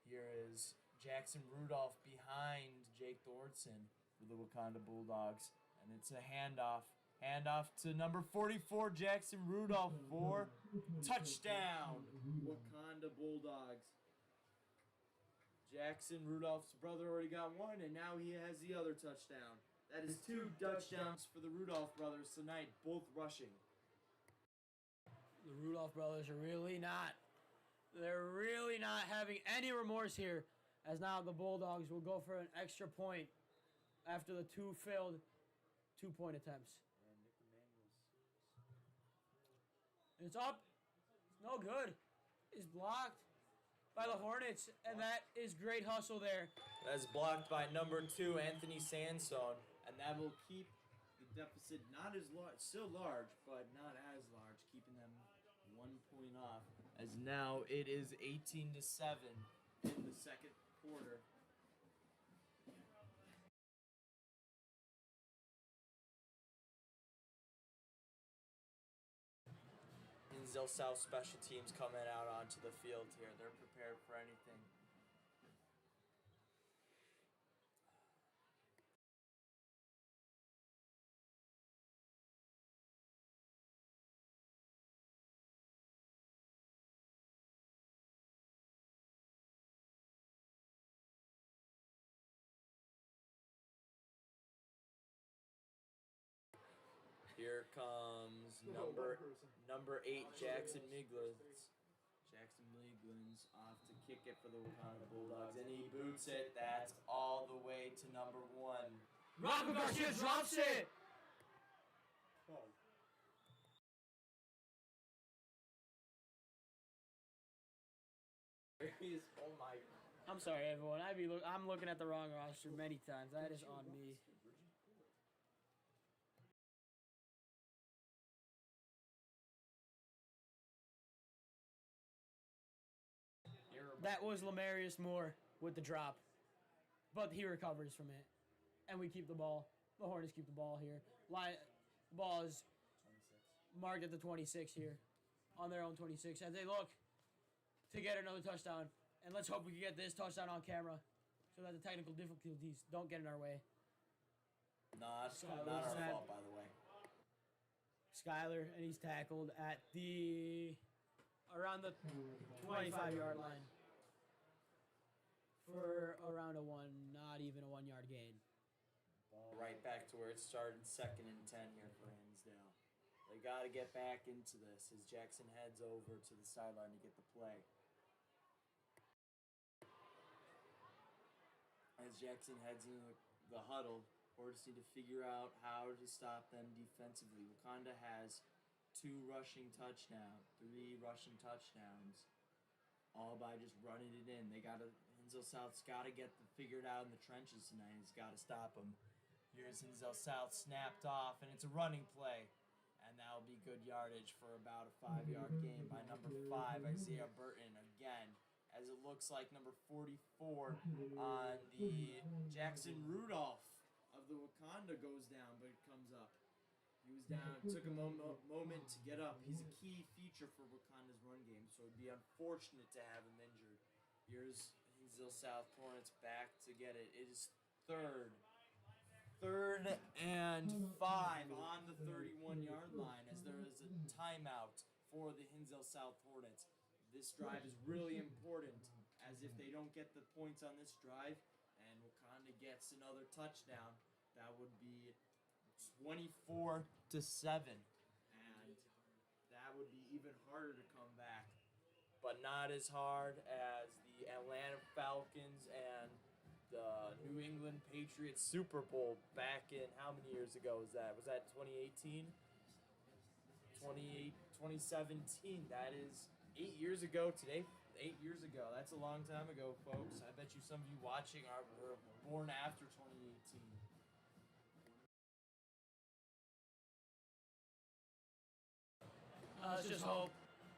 Here is Jackson Rudolph behind Jake Thornton for the Wauconda Bulldogs. And it's a handoff. Handoff to number 44, Jackson Rudolph, for touchdown. Wauconda Bulldogs. Jackson Rudolph's brother already got one, and now he has the other touchdown. That is 2 touchdowns for the Rudolph brothers tonight, both rushing. The Rudolph brothers are really not having any remorse here, as now the Bulldogs will go for an extra point after the 2 failed 2-point attempts. It's up. It's no good. It's blocked by the Hornets, and that is great hustle there. That's blocked by number 2, Anthony Sandstone, and that will keep the deficit not as large, still large, but not as large, keeping them 1 point off. As now it is 18-7 in the second quarter. Hinsdale South special teams coming out onto the field here. They're prepared for anything. Here comes number 8, Jackson Miglins. Jackson Miglins off to kick it for the Wauconda Bulldogs, and he boots it. That's all the way to number 1. Rocco Garcia drops it. Oh. Oh my. I'm sorry, everyone. I'm looking at the wrong roster many times. That is on me. That was Lamarius Moore with the drop, but he recovers from it, and we keep the ball. The Hornets keep the ball here. The ball is marked at the 26 here, on their own 26, as they look to get another touchdown. And let's hope we can get this touchdown on camera, so that the technical difficulties don't get in our way. Not our fault, by the way. Skyler, and he's tackled at around the 25-yard line for around not even a 1 yard gain. Ball right back to where it started, 2nd and 10 here for Hinsdale. They got to get back into this as Jackson heads over to the sideline to get the play. As Jackson heads into the huddle, Hornets need to figure out how to stop them defensively. Wauconda has 2 rushing touchdowns, 3 rushing touchdowns, all by just running it in. Hinsdale South's got to get them figured out in the trenches tonight. It's got to stop them. Here's Hinsdale South snapped off, and it's a running play. And that'll be good yardage for about a 5-yard gain by number 5, Isaiah Burton, again. As it looks like number 44 on the Jackson Rudolph of the Wauconda goes down, but it comes up. He was down. It took a moment to get up. He's a key feature for Wauconda's run game, so it'd be unfortunate to have him injured. Here's Hinsdale South Hornets back to get it. It is third and 5 on the 31-yard line, as there is a timeout for the Hinsdale South Hornets. This drive is really important, as if they don't get the points on this drive and Wauconda gets another touchdown, that would be 24-7, and that would be even harder to come back, but not as hard as the Atlanta Falcons and the New England Patriots Super Bowl back in, how many years ago was that? Was that 2018? 2017. That is 8 years ago today. 8 years ago. That's a long time ago, folks. I bet you some of you watching were born after 2018. Let's just hope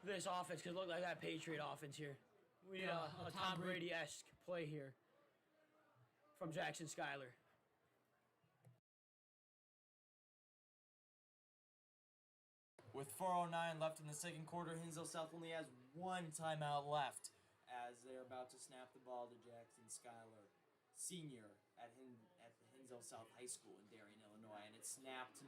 this offense could look like that Patriot offense here. We need a Tom Brady-esque play here from Jackson Schuyler. With 4:09 left in the second quarter, Hinsdale South only has one timeout left as they're about to snap the ball to Jackson Schuyler, senior at the Hinsdale South High School in Darien, Illinois, and it's snapped to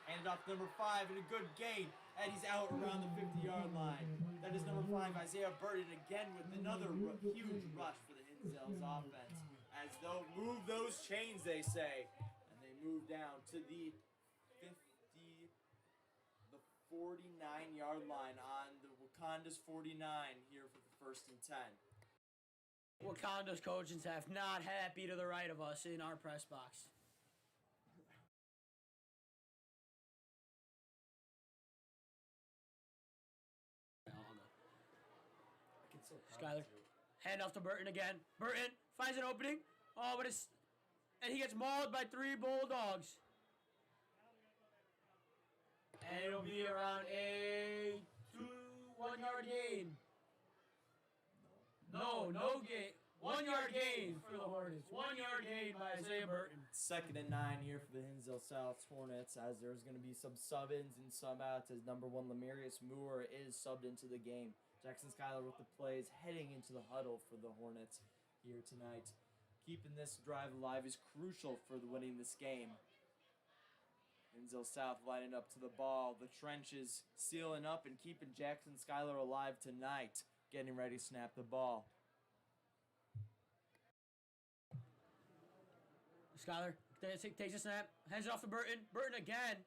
handed off to number 5 in a good gain, and he's out around the 50-yard line. That is number 5, Isaiah Burton, again with another huge rush for the Hinsdale's offense, as they'll move those chains, they say, and they move down to the 49-yard line on the Wauconda's 49 here for the 1st and 10. Wauconda's coaching staff not happy to the right of us in our press box. Schuyler, hand off to Burton again. Burton finds an opening. Oh, but and he gets mauled by 3 Bulldogs. And it'll be around a 1-yard gain. No gain. 1-yard gain for the Hornets. 1-yard gain by Isaiah Burton. 2nd and 9 here for the Hinsdale South Hornets, as there's going to be some sub-ins and sub-outs as number 1 Lemarius Moore is subbed into the game. Jackson Schuyler with the plays heading into the huddle for the Hornets here tonight. Keeping this drive alive is crucial for winning this game. Hinsdale South lining up to the ball. The trenches sealing up and keeping Jackson Schuyler alive tonight. Getting ready to snap the ball. Schuyler takes a snap, hands it off to Burton. Burton again.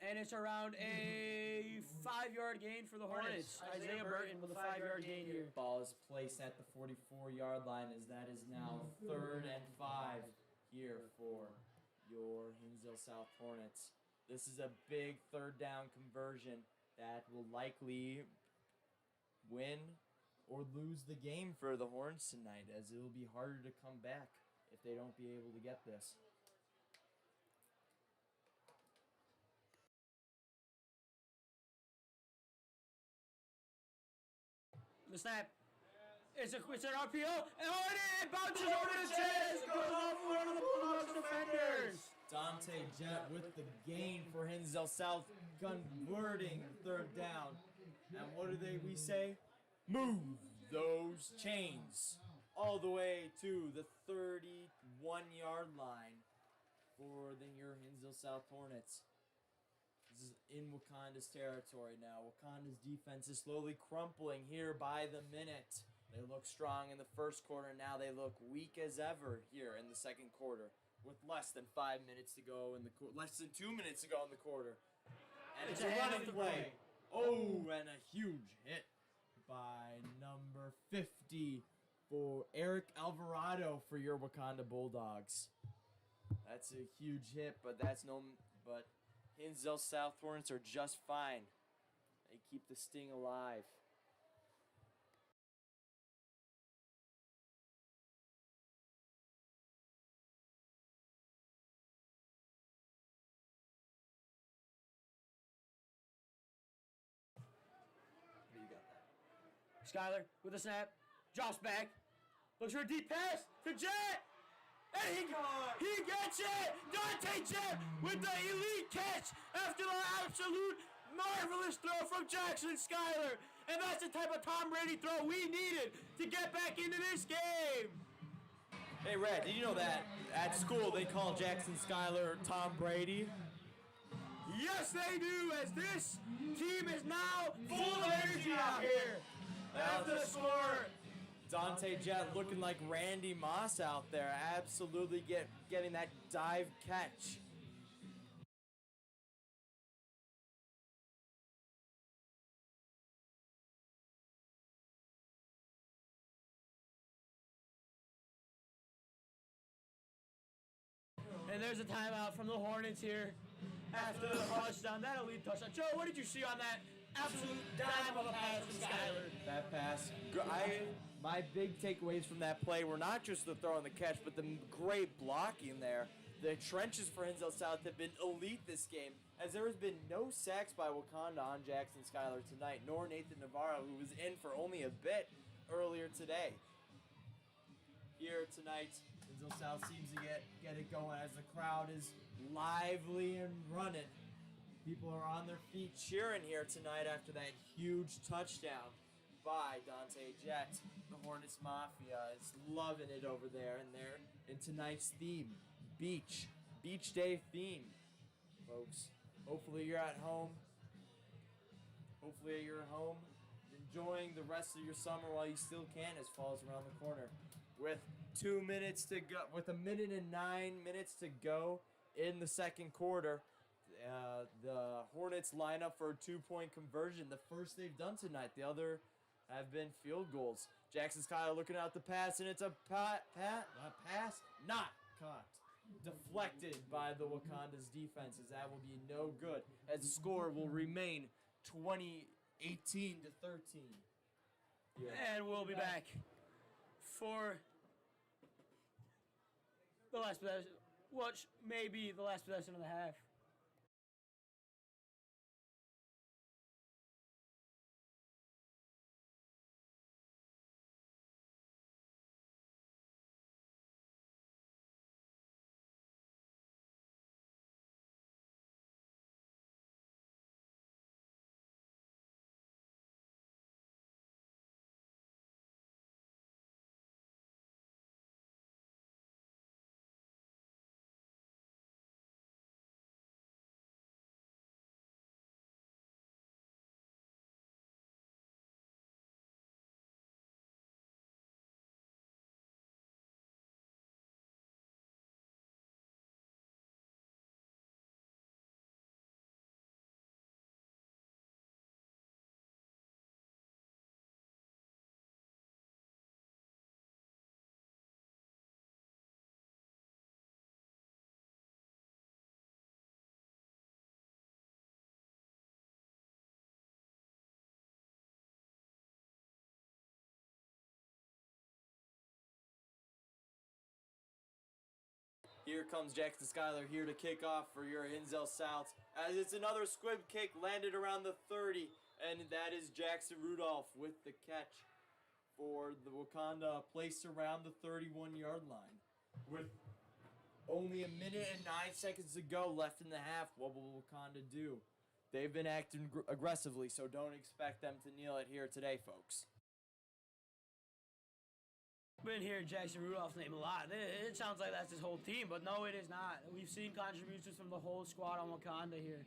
And it's around a 5-yard gain for the Hornets. Isaiah Burton with a 5-yard gain here. Ball is placed at the 44-yard line as that is now 3rd and 5 here for your Hinsdale South Hornets. This is a big 3rd down conversion that will likely win or lose the game for the Hornets tonight, as it will be harder to come back if they don't be able to get this. The snap. It's an RPO, and it bounces over the chest. It goes off one of the Bulldogs defenders. Dante Jett with the gain for Hinsdale South, converting 3rd down. And what do we say? Move those chains all the way to the 31-yard line for your Hinsdale South Hornets. This is in Wauconda's territory now. Wauconda's defense is slowly crumpling here by the minute. They look strong in the 1st quarter. Now they look weak as ever here in the 2nd quarter, with less than 5 minutes to go in the less than 2 minutes to go in the quarter. And it's a running play. Oh, and a huge hit by number 50 for Eric Alvarado for your Wauconda Bulldogs. That's a huge hit, but Hinsdale South Hornets are just fine. They keep the sting alive. Schuyler with a snap, drops back, looks for a deep pass to Jett, and he gets it! Dante Jett with the elite catch after the absolute marvelous throw from Jackson Schuyler, and that's the type of Tom Brady throw we needed to get back into this game. Hey Red, did you know that at school they call Jackson Schuyler Tom Brady? Yes, they do, as this team is now full of energy out here. After the score, Dante Jett looking like Randy Moss out there, absolutely getting that dive catch. And there's a timeout from the Hornets here. after the touchdown. That elite touchdown. Joe, what did you see on that absolute dime of a pass from Skyler? That pass. My big takeaways from that play were not just the throw and the catch, but the great blocking there. The trenches for Hinsdale South have been elite this game, as there has been no sacks by Wauconda on Jackson Skyler tonight, nor Nathan Navarro, who was in for only a bit earlier today. Here tonight, Hinsdale South seems to get it going as the crowd is lively and running. People are on their feet cheering here tonight after that huge touchdown by Dante Jett. The Hornets Mafia is loving it over there, and they're in tonight's theme, beach day theme, folks. Hopefully you're at home. Hopefully you're home enjoying the rest of your summer while you still can, as fall's around the corner. With 2 minutes to go, with 1 minute and 9 minutes to go in the second quarter, the Hornets line up for a 2-point conversion, the first they've done tonight. The other have been field goals. Jackson Skyler looking out the pass, and it's a pass not caught. Deflected by the Wauconda's defenses. That will be no good, as the score will remain 18 to 13. Yeah. And we'll be back for the last possession, which may be the last possession of the half. Here comes Jackson Skyler here to kick off for your Hinsdale South, as it's another squib kick landed around the 30, and that is Jackson Rudolph with the catch for the Wauconda, placed around the 31-yard line. With only 1 minute and 9 seconds to go left in the half, what will Wauconda do? They've been acting aggressively, so don't expect them to kneel it here today, folks. Been hearing Jackson Rudolph's name a lot. It sounds like that's his whole team, but no, it is not. We've seen contributions from the whole squad on Wauconda here.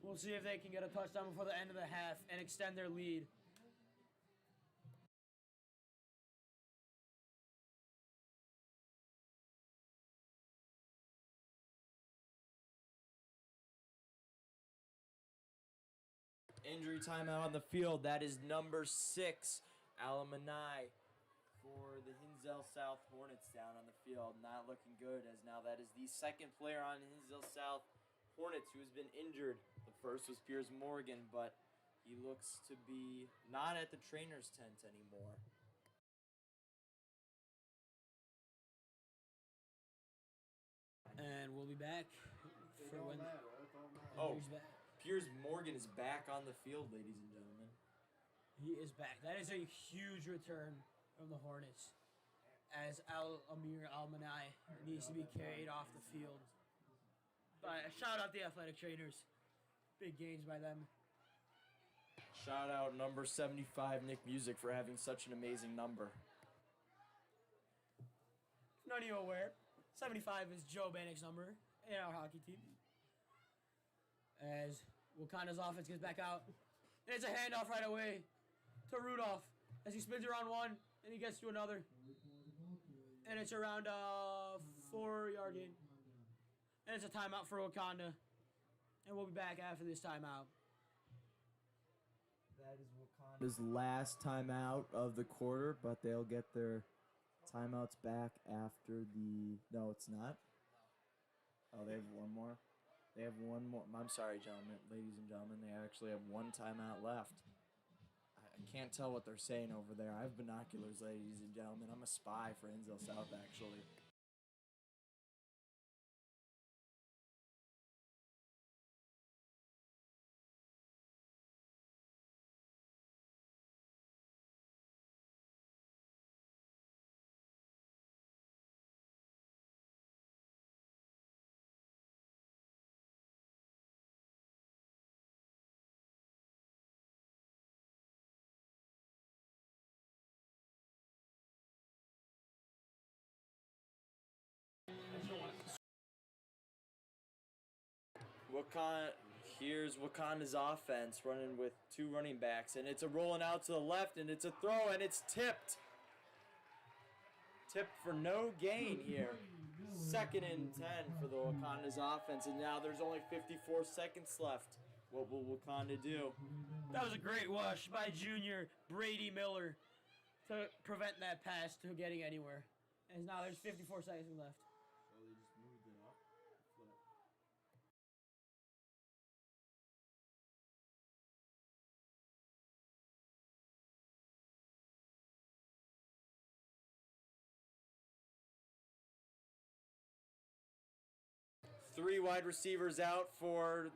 We'll see if they can get a touchdown before the end of the half and extend their lead. Injury timeout on the field. That is number 6, Alamanai, for the Hinsdale South Hornets down on the field. Not looking good, as now that is the second player on Hinsdale South Hornets who has been injured. The first was Piers Morgan, but he looks to be not at the trainer's tent anymore. And we'll be back for when... Oh, he's back. Piers Morgan is back on the field, ladies and gentlemen. He is back. That is a huge return from the Hornets, as Amir Almanai needs to be carried off the field. But shout out the athletic trainers. Big gains by them. Shout out number 75, Nick Music, for having such an amazing number. If none of you are aware, 75 is Joe Bannock's number in our hockey team. As Wauconda's offense gets back out. And it's a handoff right away to Rudolph as he spins around one and he gets to another. And it's around a 4-yard gain. And it's a timeout for Wauconda. And we'll be back after this timeout. That is Wauconda's last timeout of the quarter, but they'll get their timeouts back after the... No, it's not. Oh, they have one more. They have one more. I'm sorry, gentlemen, ladies and gentlemen. They actually have one timeout left. I can't tell what they're saying over there. I have binoculars, ladies and gentlemen. I'm a spy for Hinsdale South, actually. Here's Wauconda's offense running with two running backs, and it's a rolling out to the left, and it's a throw, and it's tipped. Tipped for no gain here. 2nd and 10 for the Wauconda's offense, and now there's only 54 seconds left. What will Wauconda do? That was a great rush by junior Brady Miller to prevent that pass to getting anywhere. And now there's 54 seconds left. So they just moved it up. Flip. 3 wide receivers out for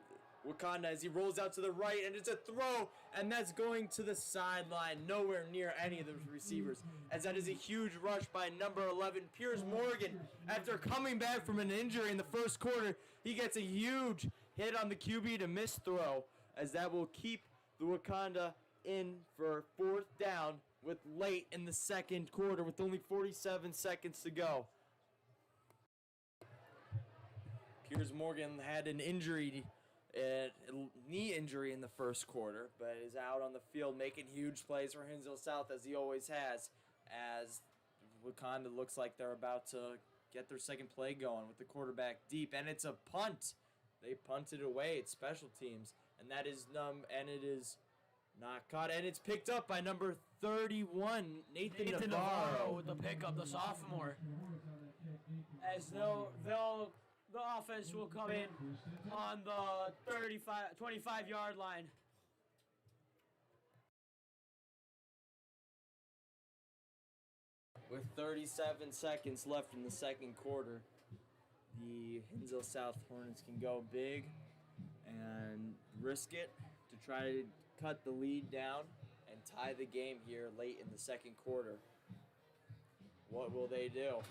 Wauconda as he rolls out to the right, and it's a throw, and that's going to the sideline, nowhere near any of the receivers, as that is a huge rush by number 11, Piers Morgan. After coming back from an injury in the first quarter, he gets a huge hit on the QB to miss throw, as that will keep the Wauconda in for 4th down with late in the second quarter with only 47 seconds to go. Piers Morgan had an injury, knee injury in the first quarter, but is out on the field making huge plays for Hinsdale South as he always has, as Wauconda looks like they're about to get their second play going with the quarterback deep, and it's a punt. They punted away. It's special teams, and that is it is not caught, and it's picked up by number 31, Nathan Navarro with the pickup, the sophomore. As the offense will come in on the 25-yard line. With 37 seconds left in the second quarter, the Hinsdale South Hornets can go big and risk it to try to cut the lead down and tie the game here late in the second quarter. What will they do?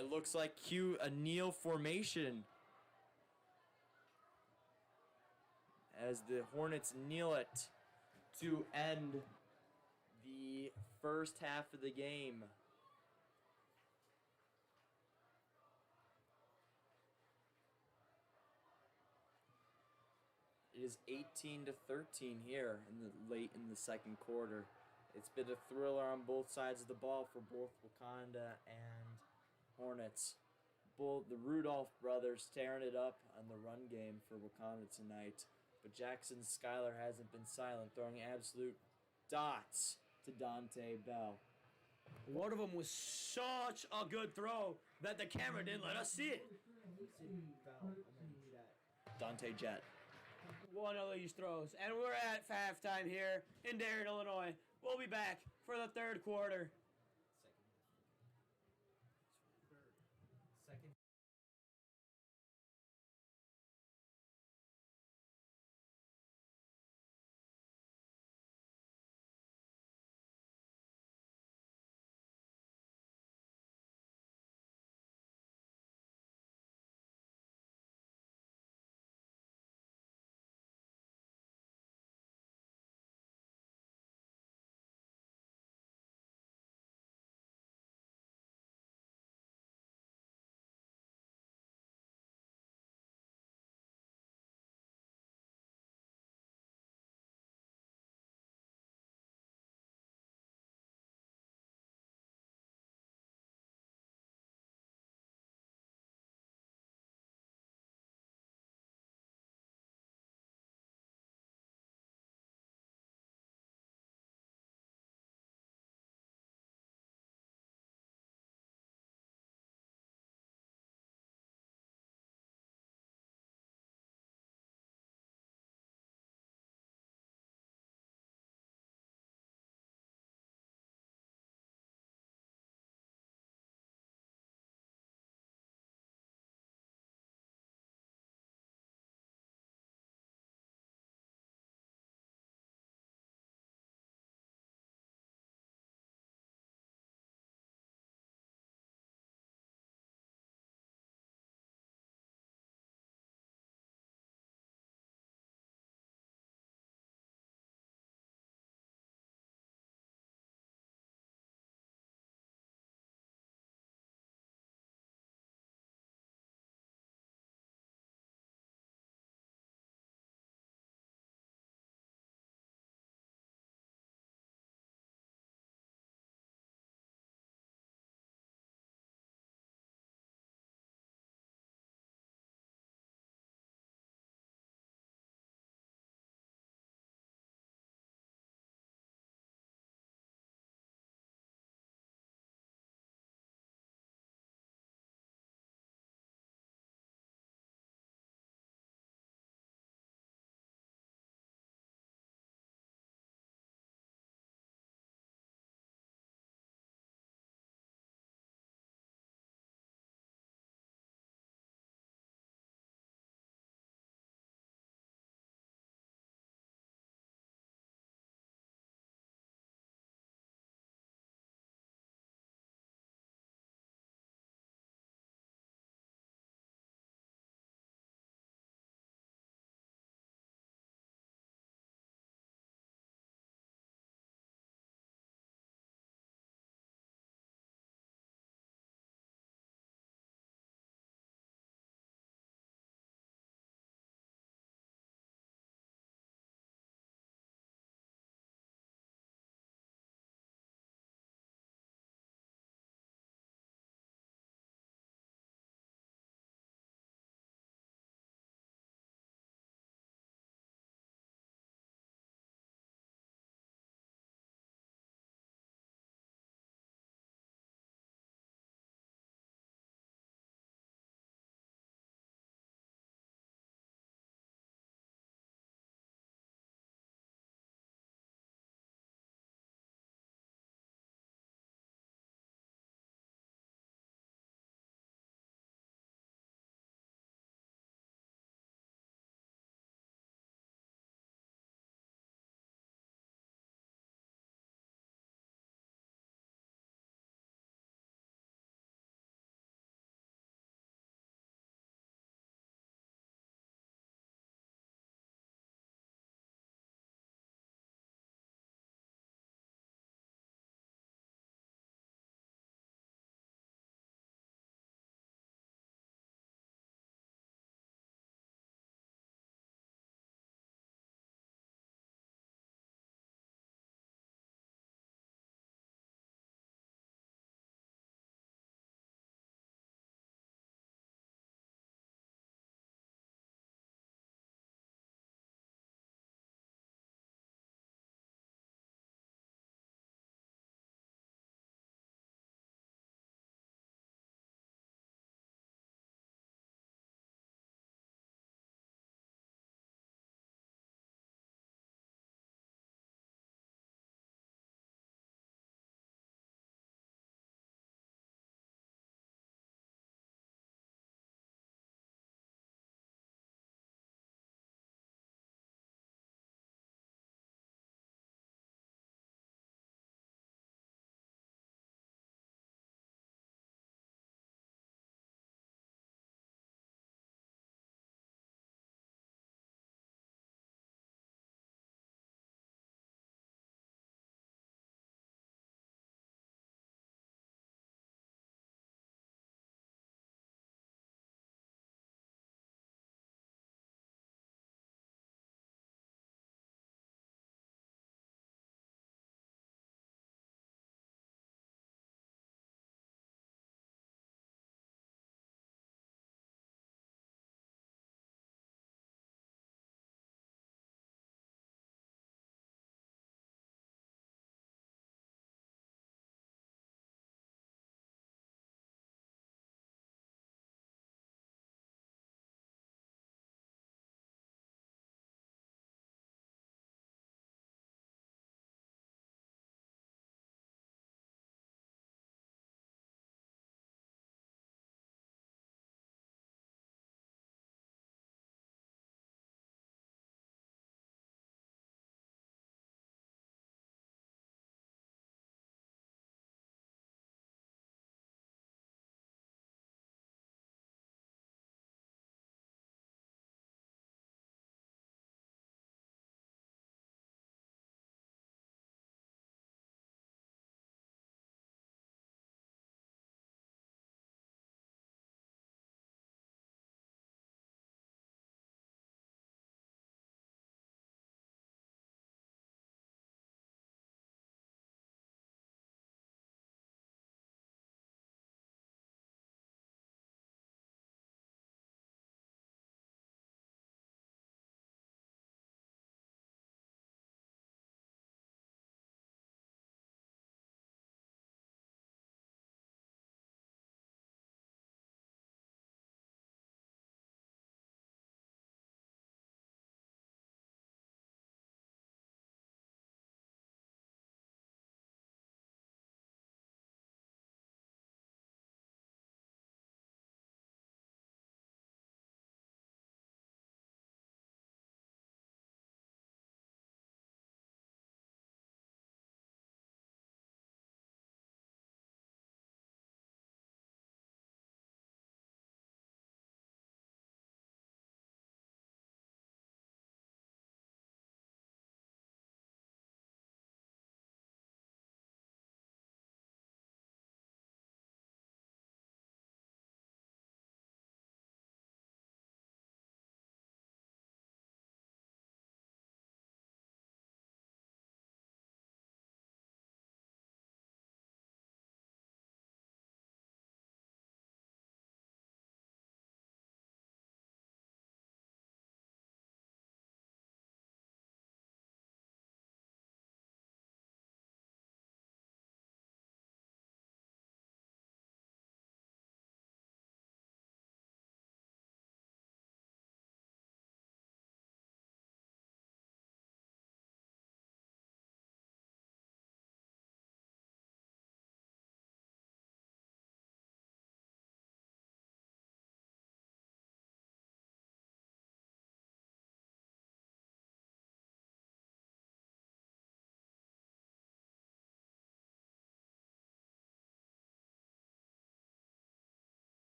It looks like a kneel formation as the Hornets kneel it to end the first half of the game. It is 18-13 here late in the second quarter. It's been a thriller on both sides of the ball for both Wauconda and Hornets. The Rudolph brothers tearing it up on the run game for Wauconda tonight. But Jackson Schuyler hasn't been silent, throwing absolute dots to Dante Bell. One of them was such a good throw that the camera didn't let us see it. Dante Jet. One of these throws. And we're at halftime here in Darien, Illinois. We'll be back for the third quarter.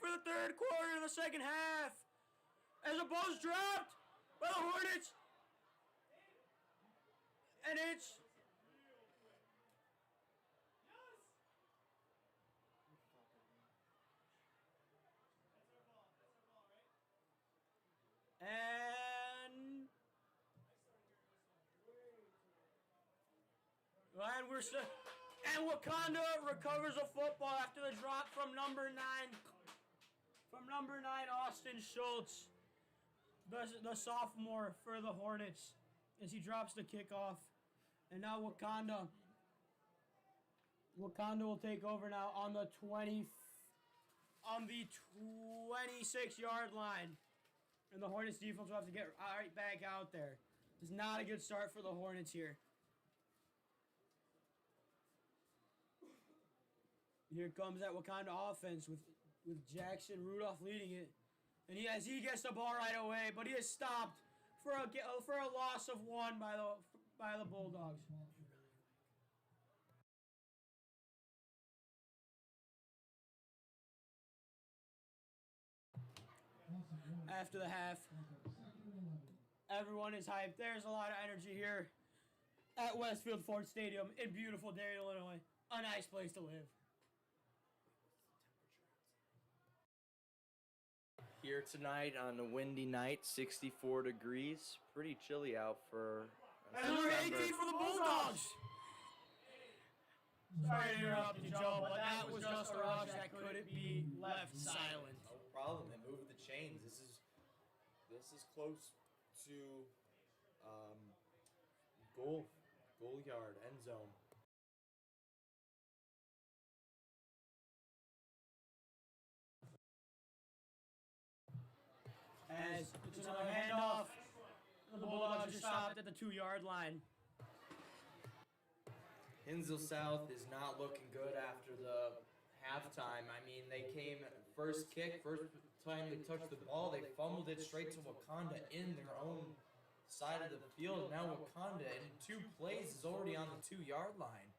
for the third quarter in the second half. As the ball's dropped by the Hornets. And it's... And Wauconda recovers a football after the drop from number 9. From number 9, Austin Schultz, the sophomore for the Hornets, as he drops the kickoff. And now Wauconda will take over now on the 26-yard line. And the Hornets defense will have to get right back out there. It's not a good start for the Hornets here. Here comes that Wauconda offense with Jackson Rudolph leading it. And he gets the ball right away, but he is stopped for a loss of 1 by the Bulldogs. After the half, everyone is hyped. There's a lot of energy here at Westfield Ford Stadium in beautiful Dare, Illinois. A nice place to live. Here tonight on a windy night, 64 degrees. Pretty chilly out for And number 18 for the Bulldogs. Sorry to interrupt you, Joe, but that was just a rush that couldn't be left silent. No problem. They moved the chains. This is close to goal yard, end zone. As it's another handoff, the Bulldogs are stopped at the 2-yard line. Hinsdale South is not looking good after the halftime. I mean, they came first time they touched the ball, they fumbled it straight to Wauconda in their own side of the field. Now Wauconda in 2 plays is already on the 2-yard line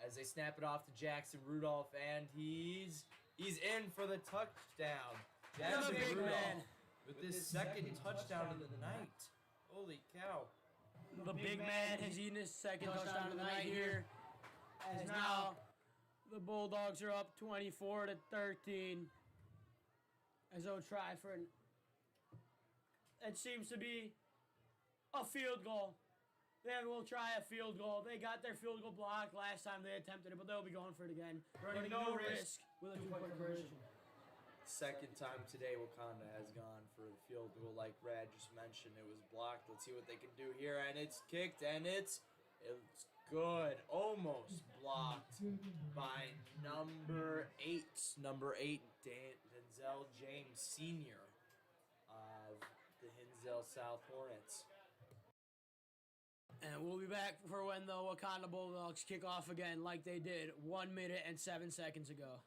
as they snap it off to Jackson Rudolph, and he's in for the touchdown. Jackson Rudolph with this second touchdown of the night. Holy cow. The big man has eaten his second touchdown of the night here. As now the Bulldogs are up 24-13. As they'll try for it seems to be a field goal. They will try a field goal. They got their field goal blocked last time they attempted it, but they'll be going for it again. Running no risk with a 2-point conversion. Second time today Wauconda has gone for the field goal, like Brad just mentioned. It was blocked. Let's see what they can do here, and it's kicked, and it's good. Almost blocked by number 8. Number 8, Denzel James Sr. of the Hinsdale South Hornets. And we'll be back for when the Wauconda Bulldogs kick off again, like they did 1 minute and 7 seconds ago.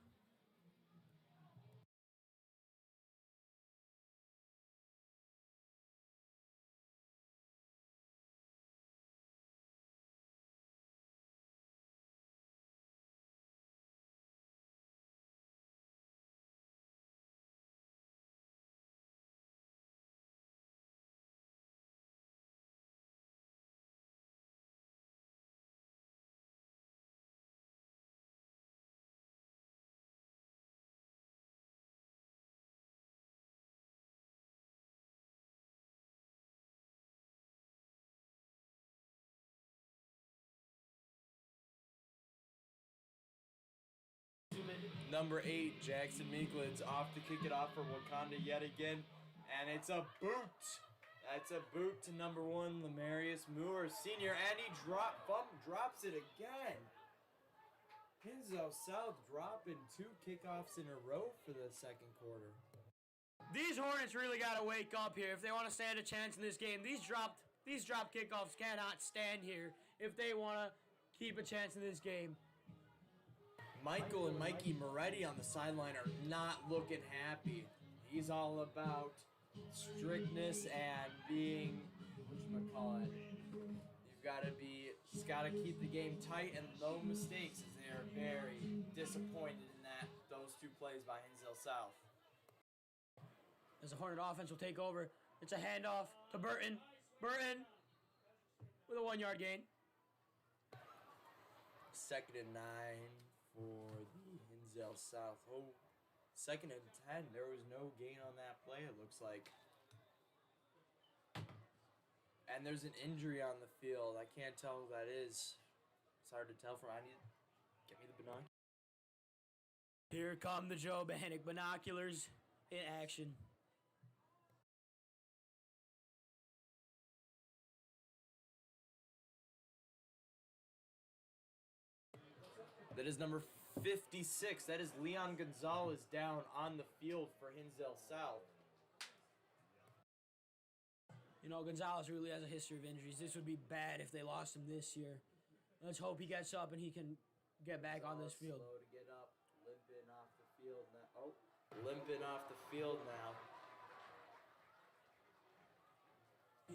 Number 8, Jackson Meeklid's off to kick it off for Wauconda yet again, and it's a boot. That's a boot to number 1, Lamarius Moore Sr., and he drops it again. Hinsdale South dropping 2 kickoffs in a row for the second quarter. These Hornets really got to wake up here if they want to stand a chance in this game. These drop kickoffs cannot stand here if they want to keep a chance in this game. Michael and Mikey Moretti on the sideline are not looking happy. He's all about strictness and being, whatchamacallit, just got to keep the game tight and no mistakes, as they are very disappointed in those 2 plays by Hinsdale South. as the Hornet offense will take over. It's a handoff to Burton. Burton with a 1-yard gain. 2nd and 9 for the Hinsdale South. Oh, 2nd and 10. There was no gain on that play, it looks like. And there's an injury on the field. I can't tell who that is. It's hard to tell from. I need get me the binoculars. Here come the Joe Bannock binoculars in action. That is number 56. That is Leon Gonzalez down on the field for Hinsdale South. You know, Gonzalez really has a history of injuries. This would be bad if they lost him this year. Let's hope he gets up and he can get back on this field. Slow to get up, limping off the field now. Oh, limping off the field now.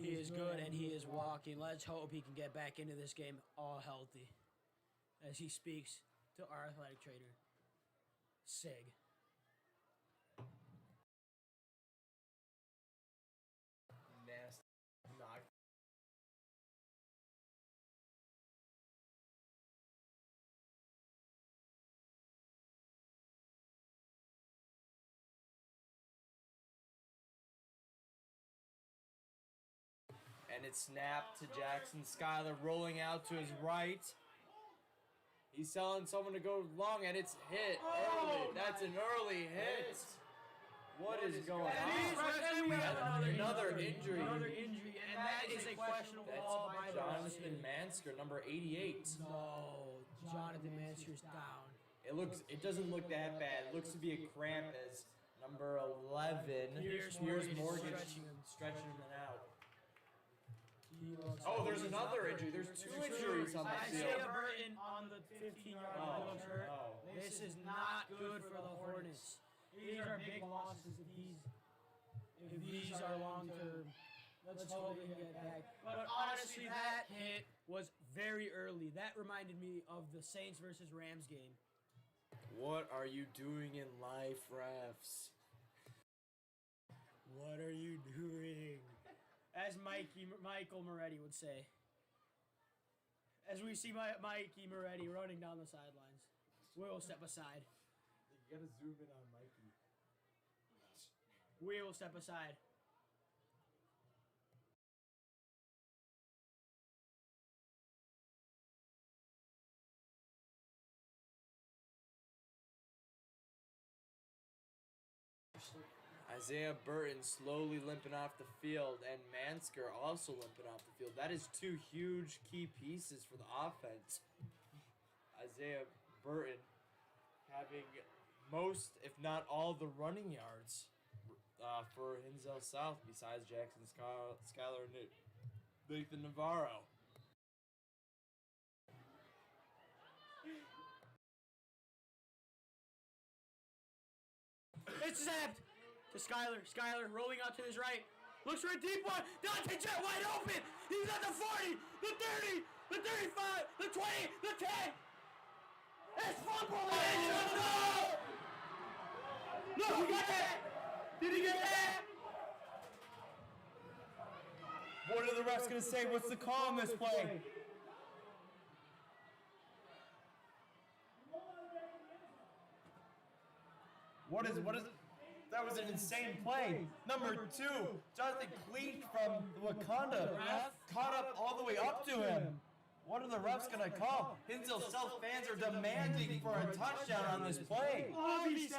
He is good and he is walking. Let's hope he can get back into this game all healthy. As he speaks to our athletic trainer, Sig. Nasty knock. And it's snapped to Jackson Schuyler, rolling out to his right. He's telling someone to go long, and it's hit early. That's an early hit. What is going on? Another injury. Another injury, and that is a questionable ball by the Jonathan Mansker, number 88. No, Jonathan Mansker's down. It doesn't look that bad. It looks to be a cramp as number 11, Piers Morgan, stretching him out. Oh, there's another injury. There's 2 injuries on the field. Isaiah Burton on the 15-yard line looks hurt. This is not good for the Hornets. These are big losses if these are long-term. Let's hope they get back. But honestly, that hit was very early. That reminded me of the Saints versus Rams game. What are you doing in life, refs? What are you doing? As Michael Moretti would say. As we see Mikey Moretti running down the sidelines, we will step aside. You gotta zoom in on Mikey. We will step aside. Isaiah Burton slowly limping off the field, and Mansker also limping off the field. That is 2 huge key pieces for the offense. Isaiah Burton having most, if not all, the running yards for Hinsdale South, besides Jackson Schuyler and Nathan Navarro. It's zapped to Schuyler. Schuyler rolling out to his right. Looks for a deep one. Dante Jet wide open. He's at the 40, the 30, the 35, the 20, the 10. It's fumble. No, he got that. Did he get that? What are the refs gonna say? What's the call on this play? What is it? That was an insane play. Number 2, Jonathan Cleat from Wauconda caught up all the way up to him. What are the refs gonna call? Hinsdale South fans are demanding for a touchdown on this play. And it's a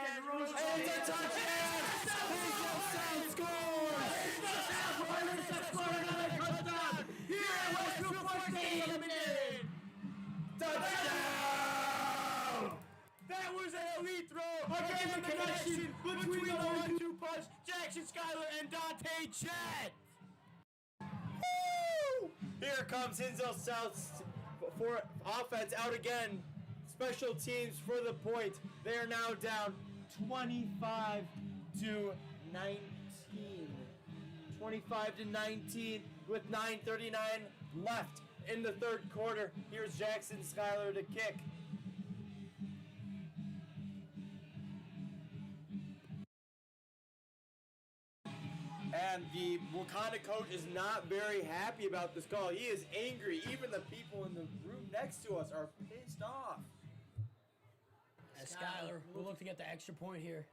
touchdown! Hinsdale South scores! Hinsdale South Hornets have scored another touchdown here at Westfield Ford Stadium. Touchdown! That was an elite throw. Again, the connection between the 1-2 punch, Jackson Schuyler and Dante Chet. Woo! Here comes Hinsdale South's for offense out again. Special teams for the point. They are now down 25 to 19. 25 to 19 with 9:39 left in the 3rd quarter. Here's Jackson Schuyler to kick. And the Wauconda coach is not very happy about this call. He is angry. Even the people in the room next to us are pissed off. And Skyler will look to get the extra point here.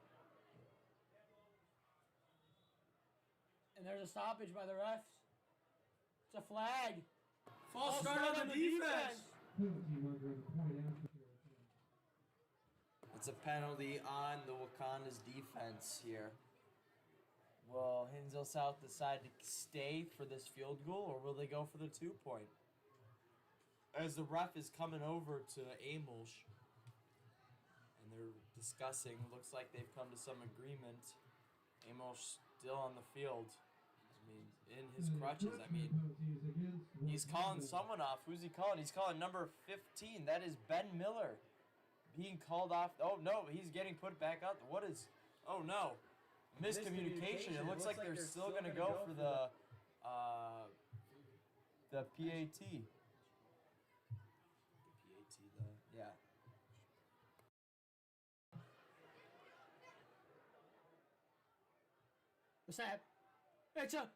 And there's a stoppage by the refs. It's a flag. False start on the defense. It's a penalty on the Wauconda's defense here. Will Hinsdale South decide to stay for this field goal, or will they go for the 2-point? As the ref is coming over to Amolsch, and they're discussing, looks like they've come to some agreement. Amolsch still on the field. I mean, in his crutches. I mean, he's calling someone off. Who's he calling? He's calling number 15. That is Ben Miller being called off. Oh, no, he's getting put back out. What is... Oh, no. Miscommunication. It looks like they're still going to go for the PAT. Yeah. What's that? It's a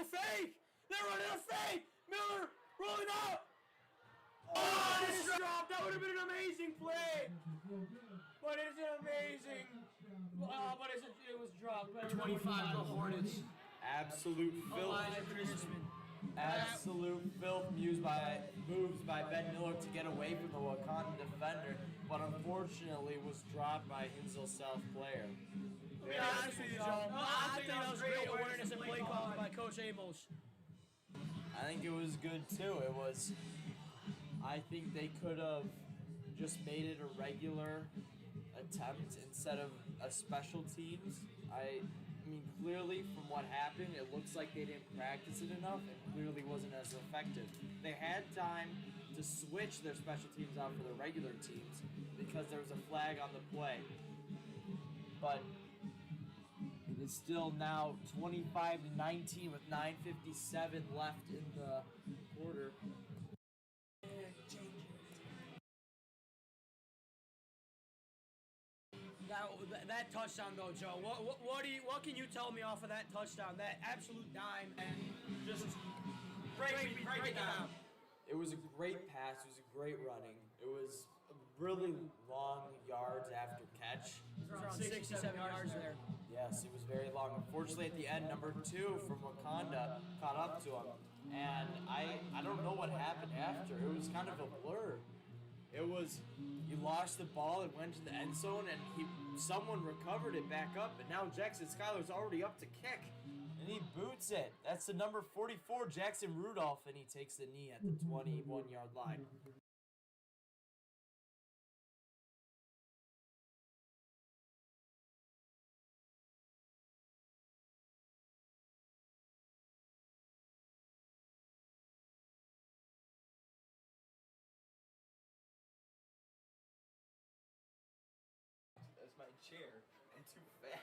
fake! They're running a fake! Miller rolling up! Oh, it's dropped! That would have been an amazing play! But it's an amazing... but it was dropped. 25 the Hornets. Absolute filth. Absolute filth moves by Ben Miller to get away from the Wauconda defender, but unfortunately was dropped by Hinsdale South player. To be honest with you, Joe, I think that was great awareness and play calling by Coach Amolsch. I think it was good too. I think they could have just made it a regular attempt instead of a special teams. I mean, clearly from what happened, it looks like they didn't practice it enough and clearly wasn't as effective. They had time to switch their special teams out for the regular teams because there was a flag on the play. But it is still now 25-19 with 9:57 left in the quarter. That touchdown though, Joe. What can you tell me off of that touchdown? That absolute dime and just break it down. It was a great pass. It was a great running. It was really long yards after catch. It was around 67 yards there. Yes, it was very long. Unfortunately, at the end, number 2 from Wauconda caught up to him. And I don't know what happened after. It was kind of a blur. It was, he lost the ball, it went to the end zone, and someone recovered it back up, and now Jackson Schuyler's already up to kick. And he boots it. That's the number 44, Jackson Rudolph, and he takes the knee at the 21-yard line. That's my chair. I'm too fat.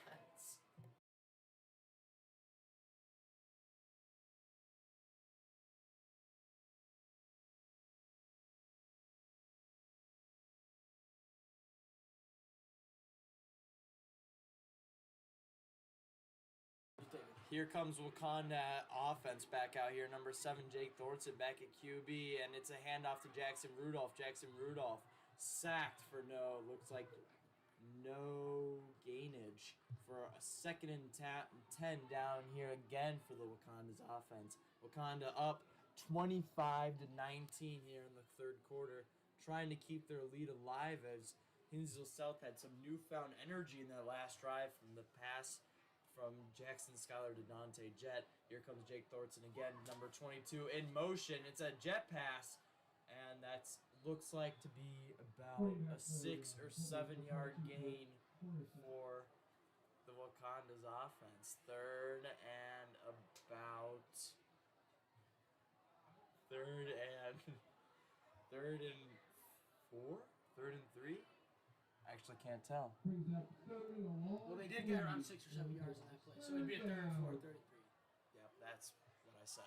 Here comes Wauconda offense back out here. Number 7, Jake Thornton back at QB, and it's a handoff to Jackson Rudolph. Jackson Rudolph sacked for looks like no gainage for a 2nd and 10 down here again for the Wauconda's offense. Wauconda up 25-19 here in the 3rd quarter, trying to keep their lead alive as Hinsdale South had some newfound energy in that last drive from the pass from Jackson Schuyler to Dante Jet. Here comes Jake Thornton again, number 22 in motion. It's a jet pass, and that looks like to be about a 6 or 7 yard gain for the Wauconda's offense. Third and 4? 3rd and 3? I actually can't tell. Well, they did get around 6 or 7 yards in that play, so it'd be a 3rd and 4, 3rd and 3. Yep, that's what I said.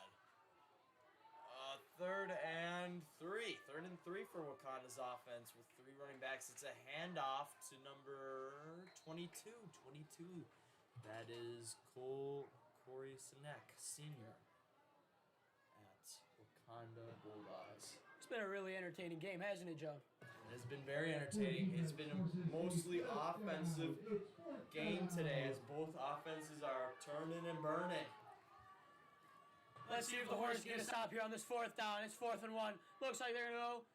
3rd and 3. 3rd and 3 for Wauconda's offense with 3 running backs. It's a handoff to number 22. That is Cole Corey Sinek, Sr. at Wauconda Bulldogs. It's been a really entertaining game, hasn't it, Joe? It has been very entertaining. It's been a mostly offensive game today as both offenses are turning and burning. Let's see if the Hornets get a stop here on this 4th down. It's 4th and 1. Looks like they're going to go.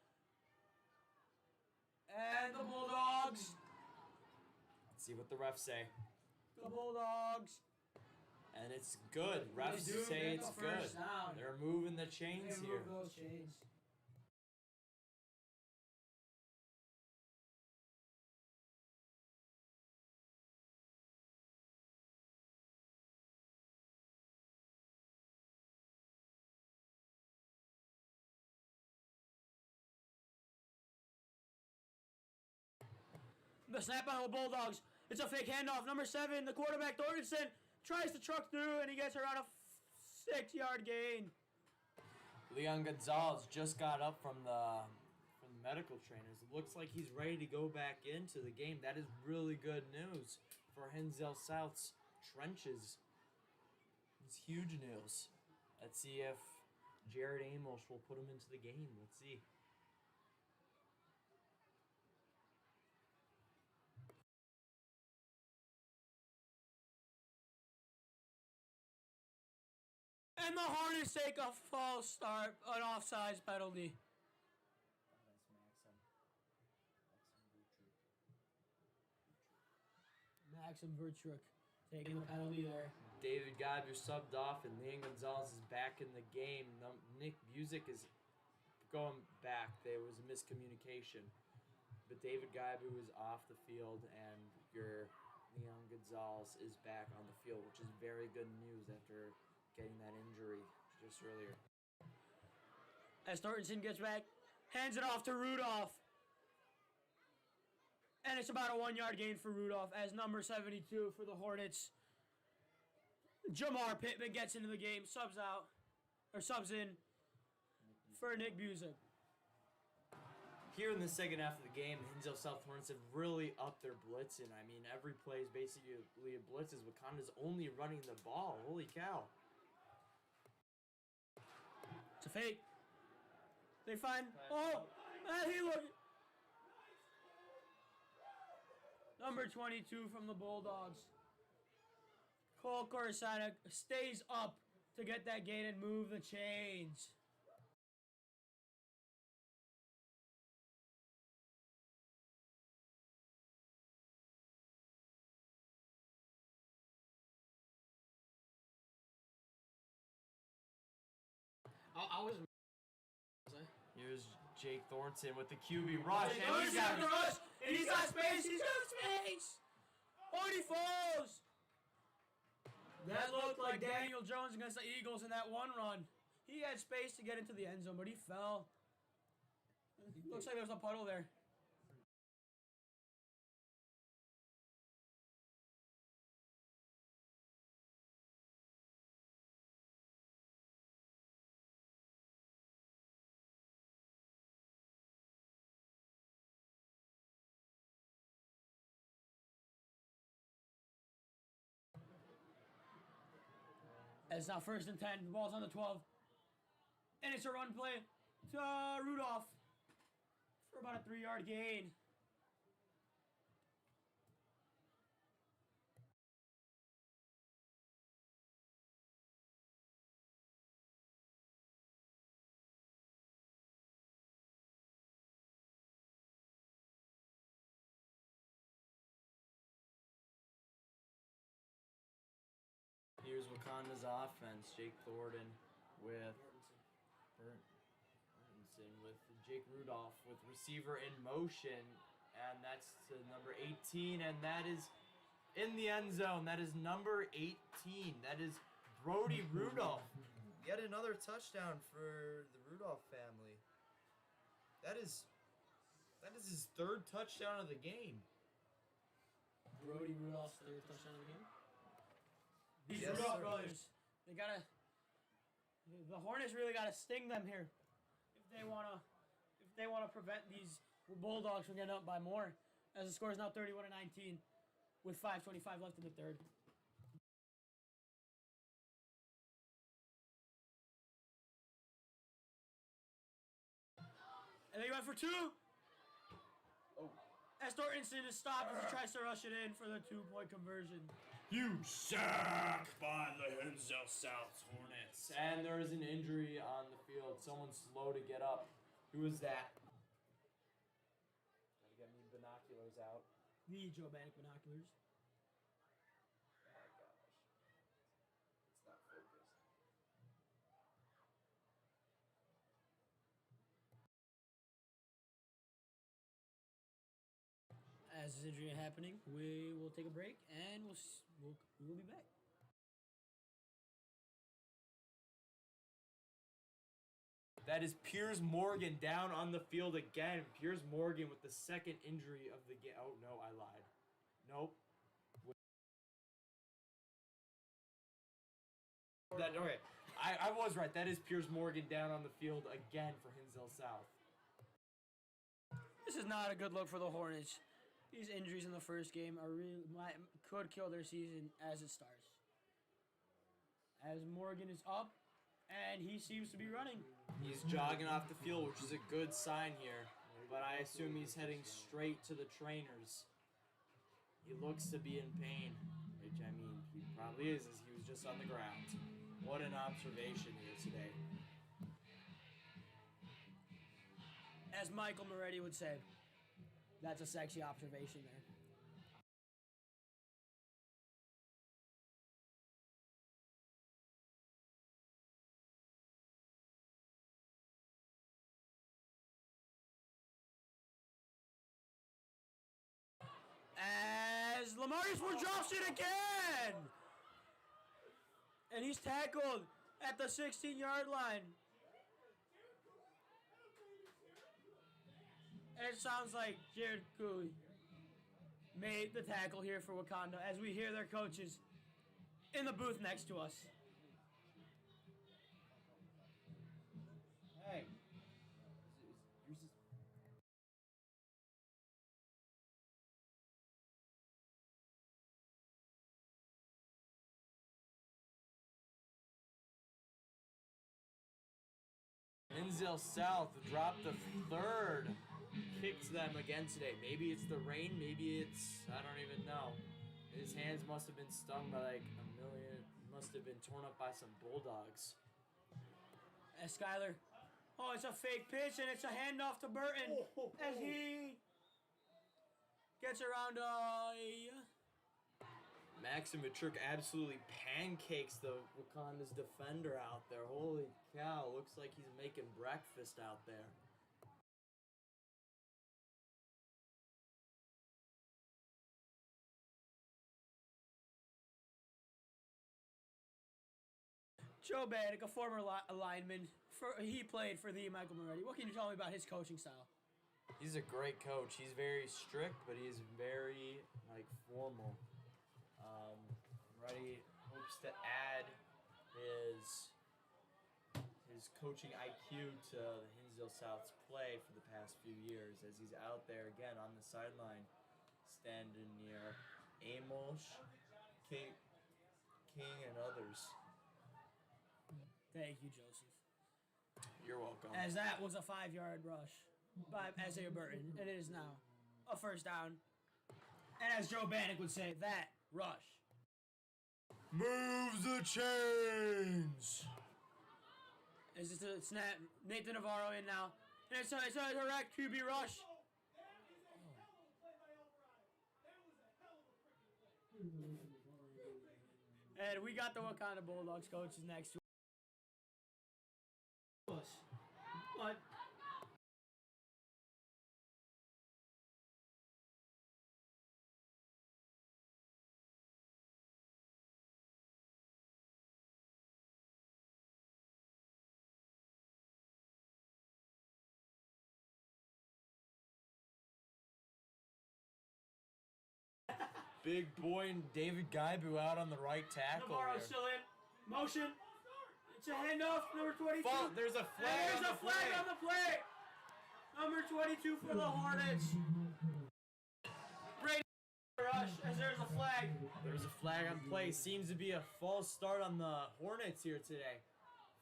And the Bulldogs. Let's see what the refs say. The Bulldogs. And it's good. Refs say it's good. They're moving the chains here. Move those chains. The snap on the Bulldogs. It's a fake handoff. Number 7, the quarterback, Thorgensen, tries to truck through, and he gets around a 6-yard gain. Leon Gonzalez just got up from the medical trainers. It looks like he's ready to go back into the game. That is really good news for Hinsdale South's trenches. It's huge news. Let's see if Jared Amos will put him into the game. Let's see. And the Hornets take a false start, an offsides penalty. Maxim Vertruk taking the penalty there. David Geiber subbed off, and Leon Gonzalez is back in the game. Nick Busick is going back. There was a miscommunication. But David Geiber was off the field, and your Leon Gonzalez is back on the field, which is very good news after getting that injury just earlier. As Thornton gets back, hands it off to Rudolph. And it's about a 1-yard gain for Rudolph as number 72 for the Hornets. Jamar Pittman gets into the game, subs in for Nick Busick. Here in the second half of the game, the Hinsdale South Hornets have really upped their blitzing. I mean, every play is basically a blitz as Wauconda's only running the ball. Holy cow. It's a fake. They find. Oh! And he look. Number 22 from the Bulldogs. Cole Corsana stays up to get that gain and move the chains. I was. Here's Jake Thornton with the QB rush. And he's got the rush. And he's got space. He's got space. Oh, and he falls. That looked like Daniel Jones against the Eagles in that one run. He had space to get into the end zone, but he fell. Looks like there was a puddle there. It's now 1st and 10. The ball's on the 12. And it's a run play to Rudolph for about a 3-yard gain. Here's Wauconda's offense. Jake Thornton with Burtonson with Jake Rudolph with receiver in motion, and that's to number 18, and that is in the end zone. That is number 18. That is Brody Rudolph. Yet another touchdown for the Rudolph family. That is his 3rd touchdown of the game. Brody Rudolph's 3rd touchdown of the game. These Yes, Rudolph sir. brothers, the Hornets really gotta sting them here if they wanna prevent these Bulldogs from getting up by more. As the score is now 31-19 with 5:25 left in the 3rd. And they went for two. Oh. Estor instant is stopped as he tries to rush it in for the 2-point conversion. Huge sack by the Hinsdale South Hornets. And there is an injury on the field. Someone's slow to get up. Who is that? Gotta get me binoculars out. The Joe Bannock binoculars. Oh my gosh. It's not focused. As this injury happening, we will take a break and we will be back. That is Piers Morgan down on the field again. Piers Morgan with the second injury of the game. Oh, no, I lied. Nope. Okay, I was right. That is Piers Morgan down on the field again for Hinsdale South. This is not a good look for the Hornets. These injuries in the first game could kill their season as it starts. As Morgan is up, and he seems to be running. He's jogging off the field, which is a good sign here. But I assume he's heading straight to the trainers. He looks to be in pain, which I mean, he probably is, as he was just on the ground. What an observation here today. As Michael Moretti would say, that's a sexy observation there. As Lamarius Moore drops it again! And he's tackled at the 16-yard line. And it sounds like Jared Cooley made the tackle here for Wauconda as we hear their coaches in the booth next to us. Hey. Hinsdale South dropped the third kick to them again today. Maybe it's the rain, maybe it's, I don't even know. His hands must have been stung by like a million, must have been torn up by some bulldogs. As Skyler, oh, it's a fake pitch and it's a handoff to Burton as he gets around Maxim Matruk absolutely pancakes the Wauconda's defender out there. Holy cow, looks like he's making breakfast out there. Joe Bannock, a former lineman, he played for the Michael Moretti. What can you tell me about his coaching style? He's a great coach. He's very strict, but he's very formal. Moretti hopes to add his coaching IQ to the Hinsdale South's play for the past few years, as he's out there again on the sideline, standing near Amos, King, and others. Thank you, Joseph. You're welcome. As that was a 5-yard rush by Isaiah Burton, and it is now a first down. And as Joe Bannock would say, that rush moves the chains. Is this a snap? Nathan Navarro in now. And it's a direct QB rush. And we got the Wauconda Bulldogs coaches next to us. What? Big boy and David Gaibu out on the right tackle. Navarro's still in. Motion. It's a handoff. Number 22. There's a flag. And there's a flag on the play. Number 22 for the Hornets. Brady rush as there's a flag. There's a flag on play. Seems to be a false start on the Hornets here today.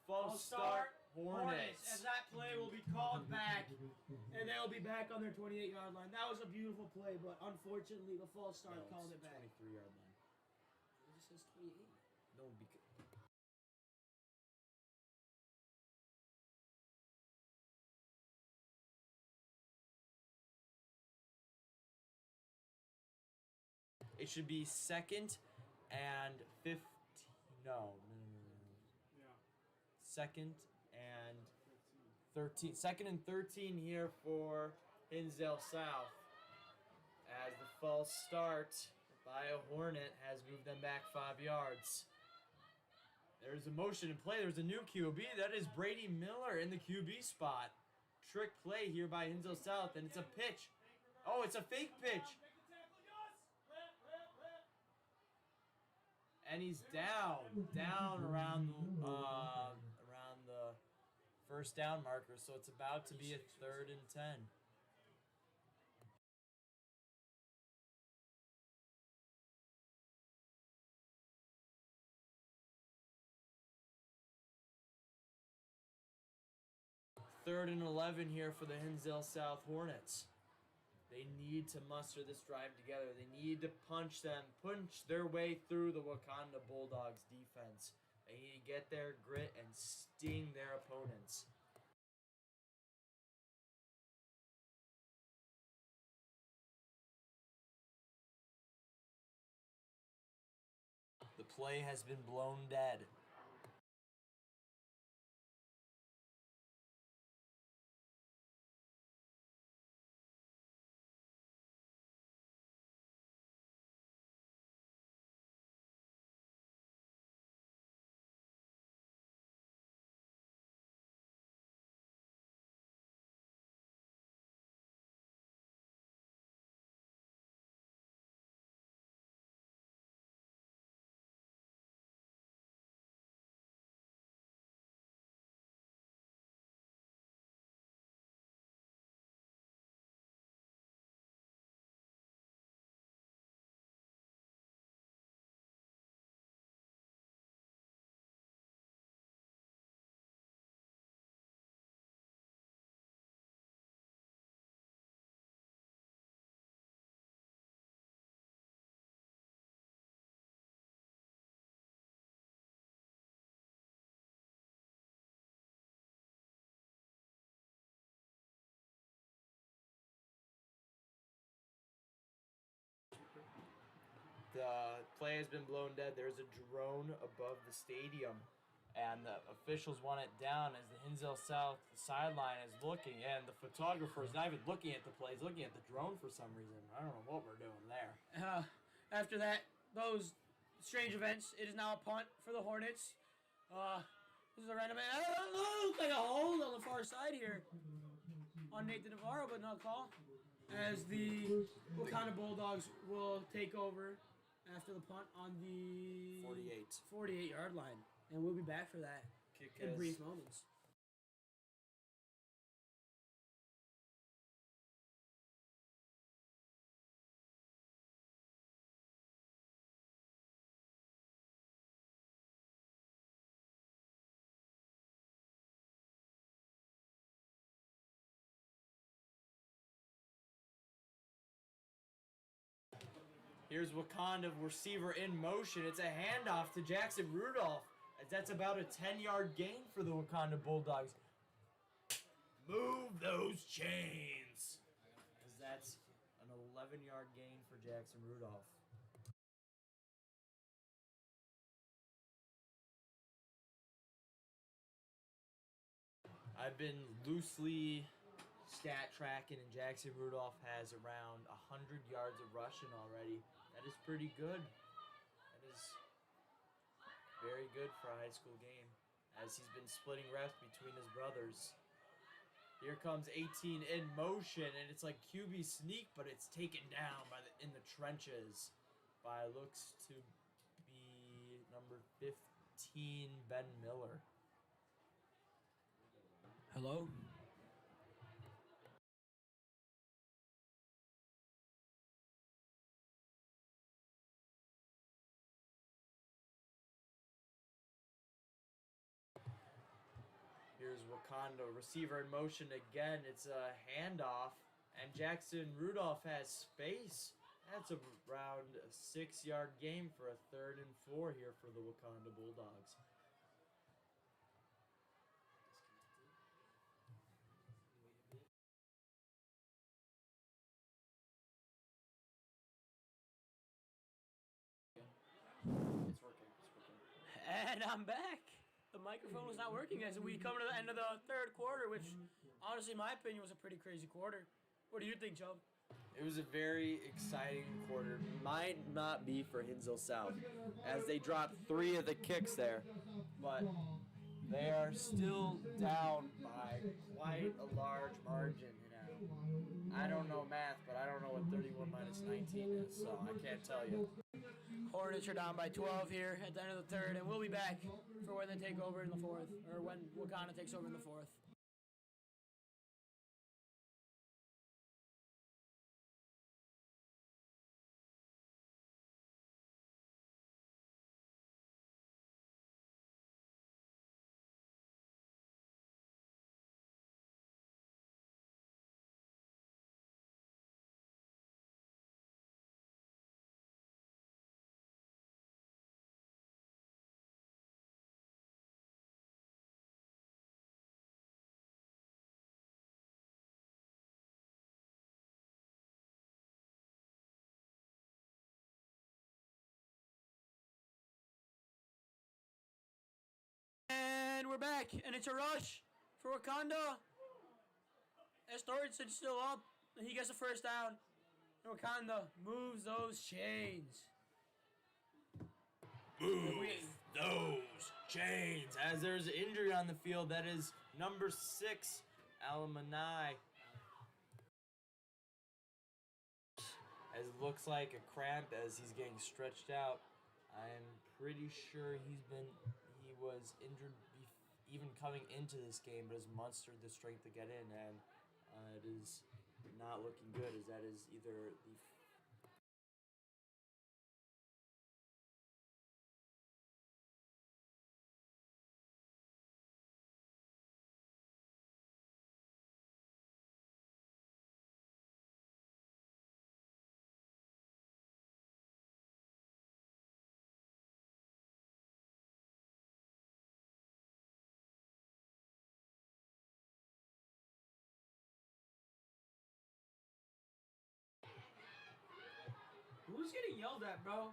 False start Hornets. As that play will be called back, and they'll be back on their 28-yard line. That was a beautiful play, but unfortunately, the false start called it back. 23-yard line. It just says 28. No, because it should be 2nd and 15. No. Yeah. 2nd and 13. 2nd and 13 here for Hinsdale South. As the false start by a Hornet has moved them back 5 yards. There's a motion in play. There's a new QB. That is Brady Miller in the QB spot. Trick play here by Hinsdale South, and it's a pitch. Oh, it's a fake pitch. And he's down around the first down marker, so it's about to be a 3rd and 10. Third and 11 here for the Hinsdale South Hornets. They need to muster this drive together. They need to punch their way through the Wauconda Bulldogs defense. They need to get their grit and sting their opponents. The play has been blown dead. The play has been blown dead. There's a drone above the stadium, and the officials want it down as the Hinsdale South sideline is looking, and the photographer is not even looking at the play. He's looking at the drone for some reason. I don't know what we're doing there. After those strange events, it is now a punt for the Hornets. This is a random. Looks like a hold on the far side here on Nathan Navarro, but no call. As the Wauconda Bulldogs will take over after the punt on the 48-yard line. And we'll be back for that in brief moments. Here's Wauconda, receiver in motion. It's a handoff to Jackson Rudolph. As that's about a 10-yard gain for the Wauconda Bulldogs. Move those chains. As that's an 11-yard gain for Jackson Rudolph. I've been loosely stat tracking, and Jackson Rudolph has around 100 yards of rushing already. That is pretty good. That is very good for a high school game, as he's been splitting reps between his brothers. Here comes 18 in motion, and it's like QB sneak, but it's taken down in the trenches by looks to be number 15, Ben Miller. Hello? Here's Wauconda, receiver in motion again. It's a handoff, and Jackson Rudolph has space. That's around a 6-yard game for a 3rd and 4 here for the Wauconda Bulldogs. It's working. And I'm back. The microphone was not working as we come to the end of the 3rd quarter, which, honestly, in my opinion, was a pretty crazy quarter. What do you think, Chubb? It was a very exciting quarter. Might not be for Hinsdale South, as they dropped 3 of the kicks there, but they are still down by quite a large margin. I don't know math, but I don't know what 31 minus 19 is, so I can't tell you. Hornets are down by 12 here at the end of the 3rd, and we'll be back for when they take over in the 4th, or when Wauconda takes over in the 4th. And we're back, and it's a rush for Wauconda. As Thornton's still up, and he gets a 1st down. And Wauconda moves those chains. Move those chains. As there's an injury on the field, that is number 6, Alamanai. As it looks like a cramp as he's getting stretched out. I am pretty sure he was injured even coming into this game, but has mustered the strength to get in, and it is not looking good, as that is either the Who's getting yelled at, bro?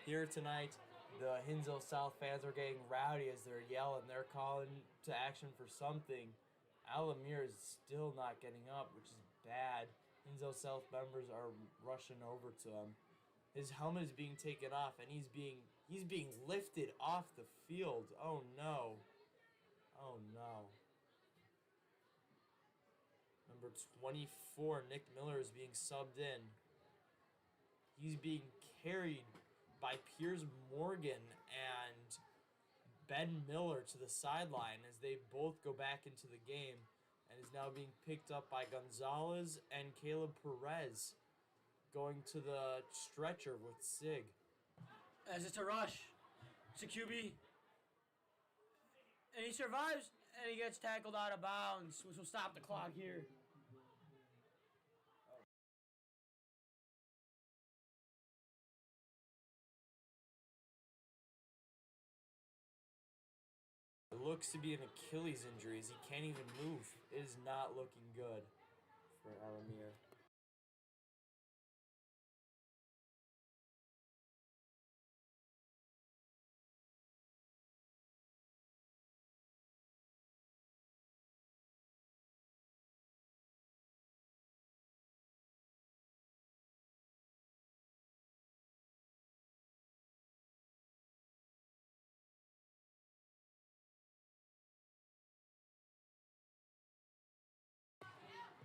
Here tonight, the Hinsdale South fans are getting rowdy as they're yelling. They're calling to action for something. Alamir is still not getting up, which is bad. Hinsdale South members are rushing over to him. His helmet is being taken off, and he's being lifted off the field. Oh no. Oh no. Number 24, Nick Miller, is being subbed in. He's being carried by Piers Morgan and Ben Miller to the sideline as they both go back into the game, and is now being picked up by Gonzalez and Caleb Perez going to the stretcher with Sig. As it's a rush. It's a QB. And he survives, and he gets tackled out of bounds, which will stop the clock here. It looks to be an Achilles injury as he can't even move. It is not looking good for Alamir.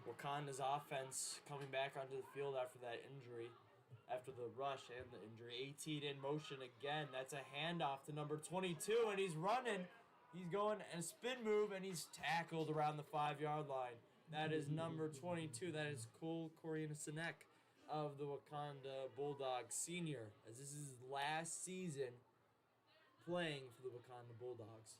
Wauconda's offense coming back onto the field after that injury, after the rush and the injury. 18 in motion again. That's a handoff to number 22, and he's running. He's going and a spin move, and he's tackled around the 5-yard line. That is number 22. That is Cole Corianasinek of the Wauconda Bulldogs senior, as this is his last season playing for the Wauconda Bulldogs.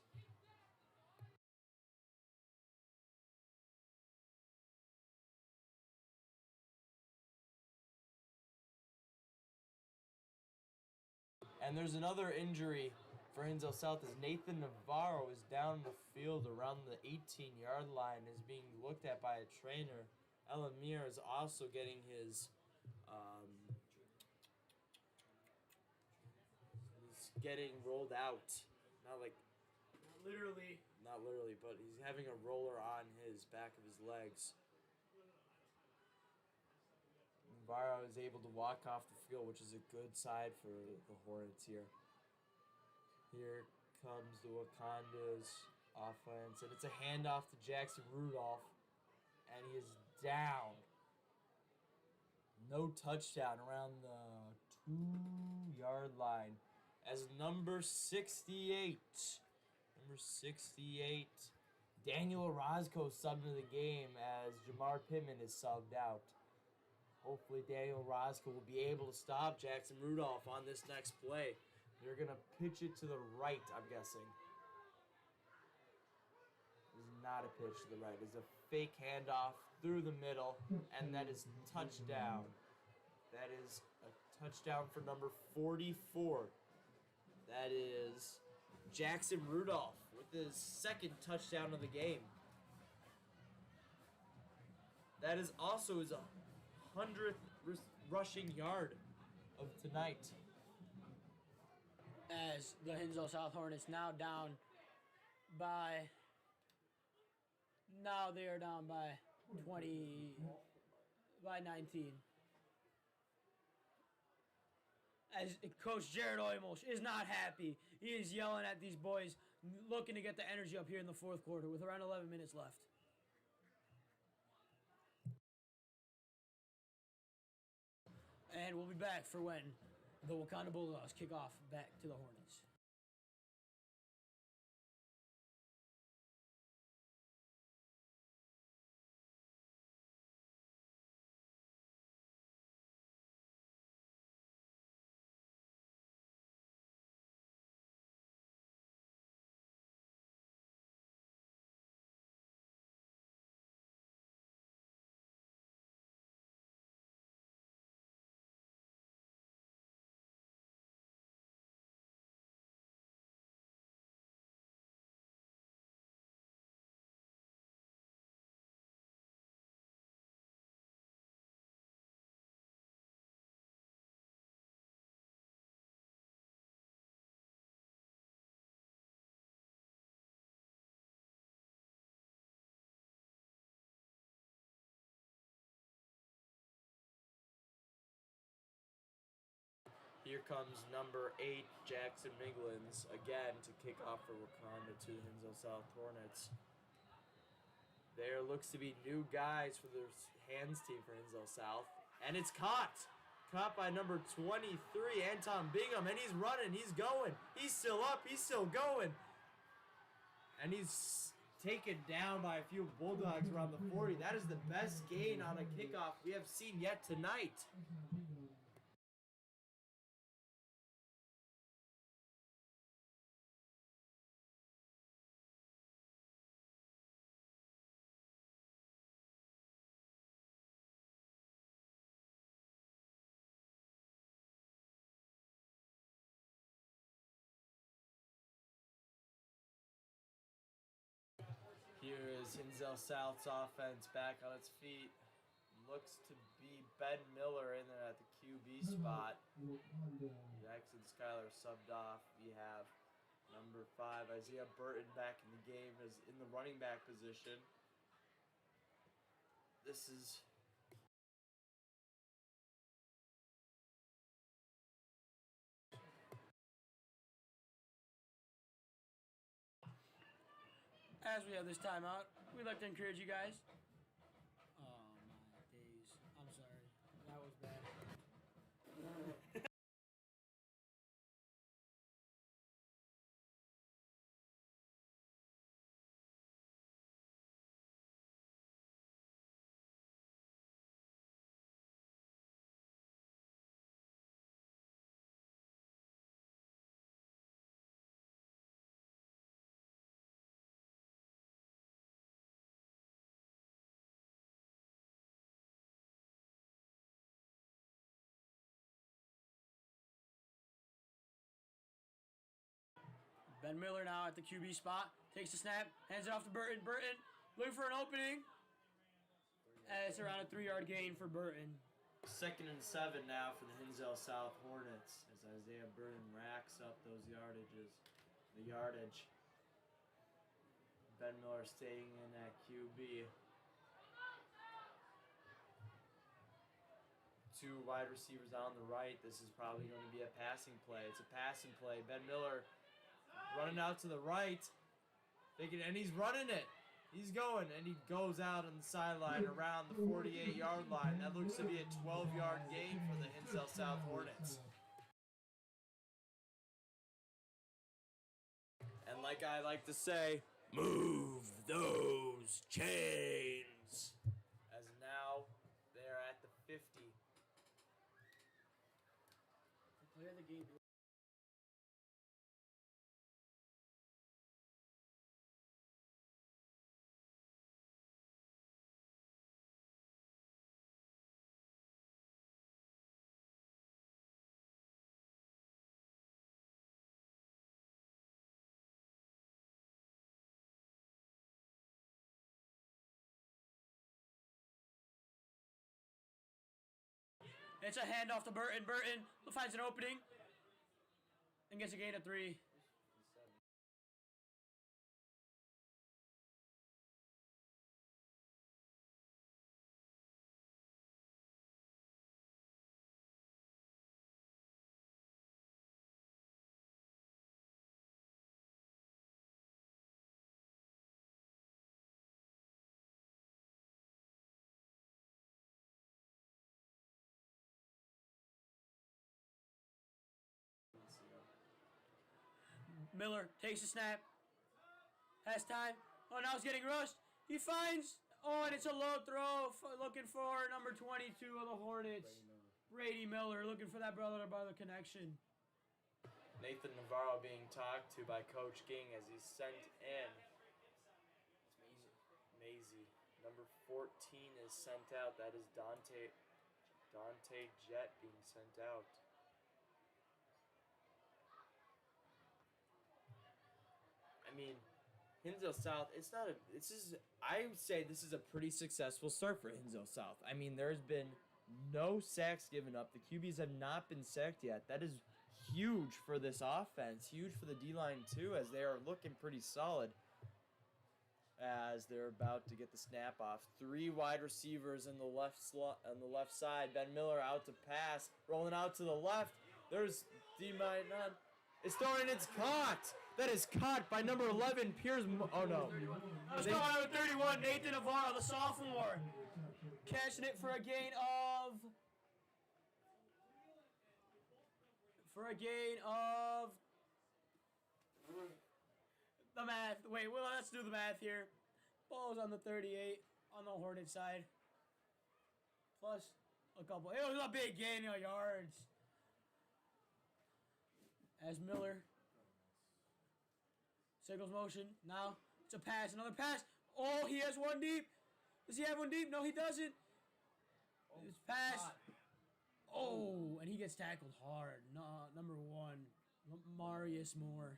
And there's another injury for Hinsdale South as Nathan Navarro is down the field around the 18-yard line, is being looked at by a trainer. Elamir is also getting his he's getting rolled out. Not Literally. not literally, but he's having a roller on his back of his legs. Navarro is able to walk off the field, which is a good side for the Hornets here. Here comes the Wauconda's offense, and it's a handoff to Jackson Rudolph, and he is down. No touchdown around the 2-yard line as number 68, Daniel Orozco subbed into the game as Jamar Pittman is subbed out. Hopefully Daniel Orozco will be able to stop Jackson Rudolph on this next play. They're going to pitch it to the right, I'm guessing. It's not a pitch to the right. It's a fake handoff through the middle, and that is touchdown. That is a touchdown for number 44. That is Jackson Rudolph with his second touchdown of the game. That is also his 100th rushing yard of tonight. As the Hinsdale South Hornets now down by. Now they are down by 19. As Coach Jared Oymolch is not happy. He is yelling at these boys, looking to get the energy up here in the fourth quarter with around 11 minutes left. And we'll be back for when the Wauconda Bulldogs kick off back to the Hornets. Here comes number 8, Jackson Miglins, again to kick off for Wauconda to the Hinsdale South Hornets. There looks to be new guys for their hands team for Hinsdale South. And it's caught. Caught by number 23, Anton Bingham. And he's running. He's going. He's still up. He's still going. And he's taken down by a few Bulldogs around the 40. That is the best gain on a kickoff we have seen yet tonight. Here is Hinsdale South's offense back on its feet. Looks to be Ben Miller in there at the QB spot. Jackson Schuyler subbed off. We have number 5, Isaiah Burton, back in the game, is in the running back position. This is As we have this timeout, we'd like to encourage you guys. Oh my days. I'm sorry. That was bad. Ben Miller now at the QB spot. Takes the snap, hands it off to Burton. Burton looking for an opening. And it's around a 3-yard gain for Burton. 2nd and 7 now for the Hinsdale South Hornets as Isaiah Burton racks up those yardage. Ben Miller staying in at QB. 2 wide receivers on the right. This is probably going to be a passing play. It's a passing play. Ben Miller running out to the right. And he's running it. He's going, and he goes out on the sideline around the 48-yard line. That looks to be a 12-yard gain for the Hinsdale South Hornets. And like I like to say, move those chains. As now they're at the 50. Play the game. It's a handoff to Burton. Burton finds an opening and gets a gain of 3. Miller takes the snap. Has time. Oh, now he's getting rushed. He finds. Oh, and it's a low throw. Looking for number 22 of the Hornets. Brady Miller looking for that brother-to-brother connection. Nathan Navarro being talked to by Coach Ging as he's sent in. Maisie. Number 14 is sent out. That is Dante Jett being sent out. I mean, Hinsdale South, I would say this is a pretty successful start for Hinsdale South. I mean, there's been no sacks given up. The QBs have not been sacked yet. That is huge for this offense, huge for the D-line too, as they are looking pretty solid as they're about to get the snap off. 3 wide receivers in the on the left side. Ben Miller out to pass, rolling out to the left. There's D-9. It's thrown and it's caught. That is caught by number 11, Piers. Oh no. Let's go on with 31, Nathan Navarro, the sophomore. Catching it for a gain of. The math. Wait, well, let's do the math here. Ball's on the 38 on the Hornet side. Plus a couple. It was a big gain of yards. As Miller signals motion. Now it's a pass. Another pass. Oh, he has one deep. Does he have one deep? No, he doesn't. It's pass. Oh, and he gets tackled hard. No, number 1, Marius Moore.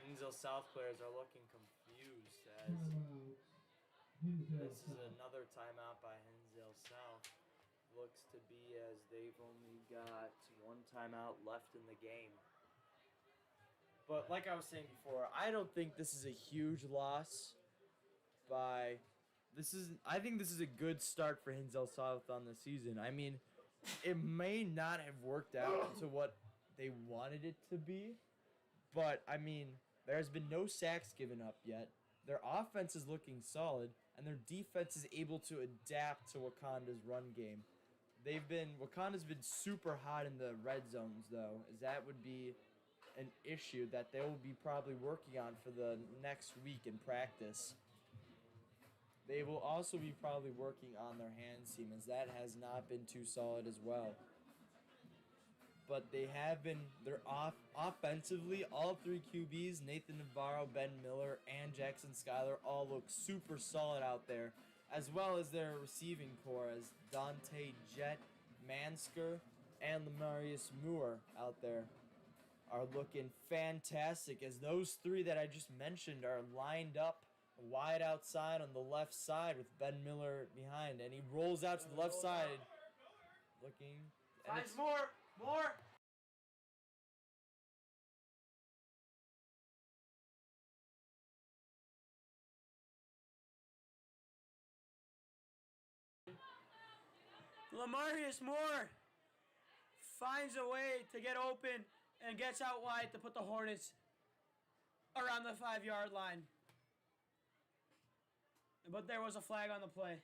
Hinsdale South players are looking confused as this is another timeout by Hinsdale South. Looks to be as they've only got 1 timeout left in the game. But like I was saying before, I don't think this is a huge loss I think this is a good start for Hinsdale South on the season. I mean, it may not have worked out to what they wanted it to be, but I mean, there's been no sacks given up yet. Their offense is looking solid, and their defense is able to adapt to Wauconda's run game. Wauconda's been super hot in the red zones though, as that would be an issue that they will be probably working on for the next week in practice. They will also be probably working on their hand seam, as that has not been too solid as well. But they're offensively, all three QBs, Nathan Navarro, Ben Miller, and Jackson Schuyler, all look super solid out there, as well as their receiving core, as Dante Jett, Mansker, and Lamarius Moore out there are looking fantastic, as those three that I just mentioned are lined up wide outside on the left side with Ben Miller behind, and he rolls out to the left side looking. Finds more. Lamarius Moore finds a way to get open and gets out wide to put the Hornets around the 5-yard line. But there was a flag on the play.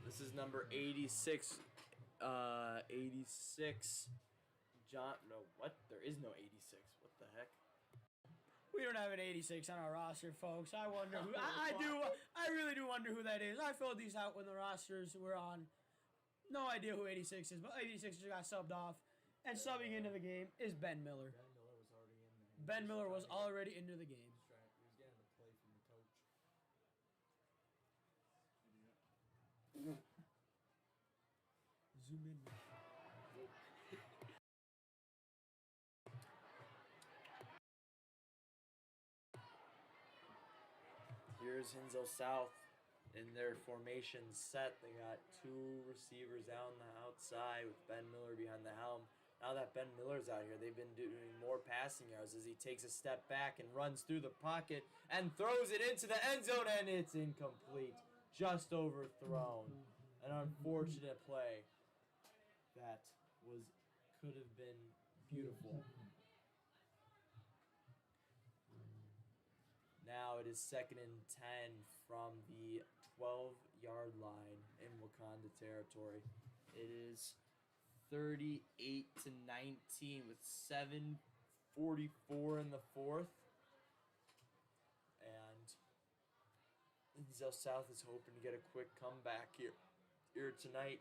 This is number 86. 86. There is no 86. What the heck? We don't have an 86 on our roster, folks. I wonder who. I really do wonder who that is. I filled these out when the rosters were on. No idea who 86 is, but 86 just got subbed off. And subbing into the game is Ben Miller. Ben Miller was already into the game. He was getting the play from the coach. Zoom in. Here's Hinsdale South in their formation set. They got two receivers out on the outside with Ben Miller behind the helm. Now that Ben Miller's out here, they've been doing more passing yards as he takes a step back and runs through the pocket and throws it into the end zone, and it's incomplete. Just overthrown. An unfortunate play that could have been beautiful. Now it is 2nd and 10 from the 12-yard line in Wauconda territory. It is 38-19 with 7:44 in the fourth. And Hinsdale South is hoping to get a quick comeback here tonight,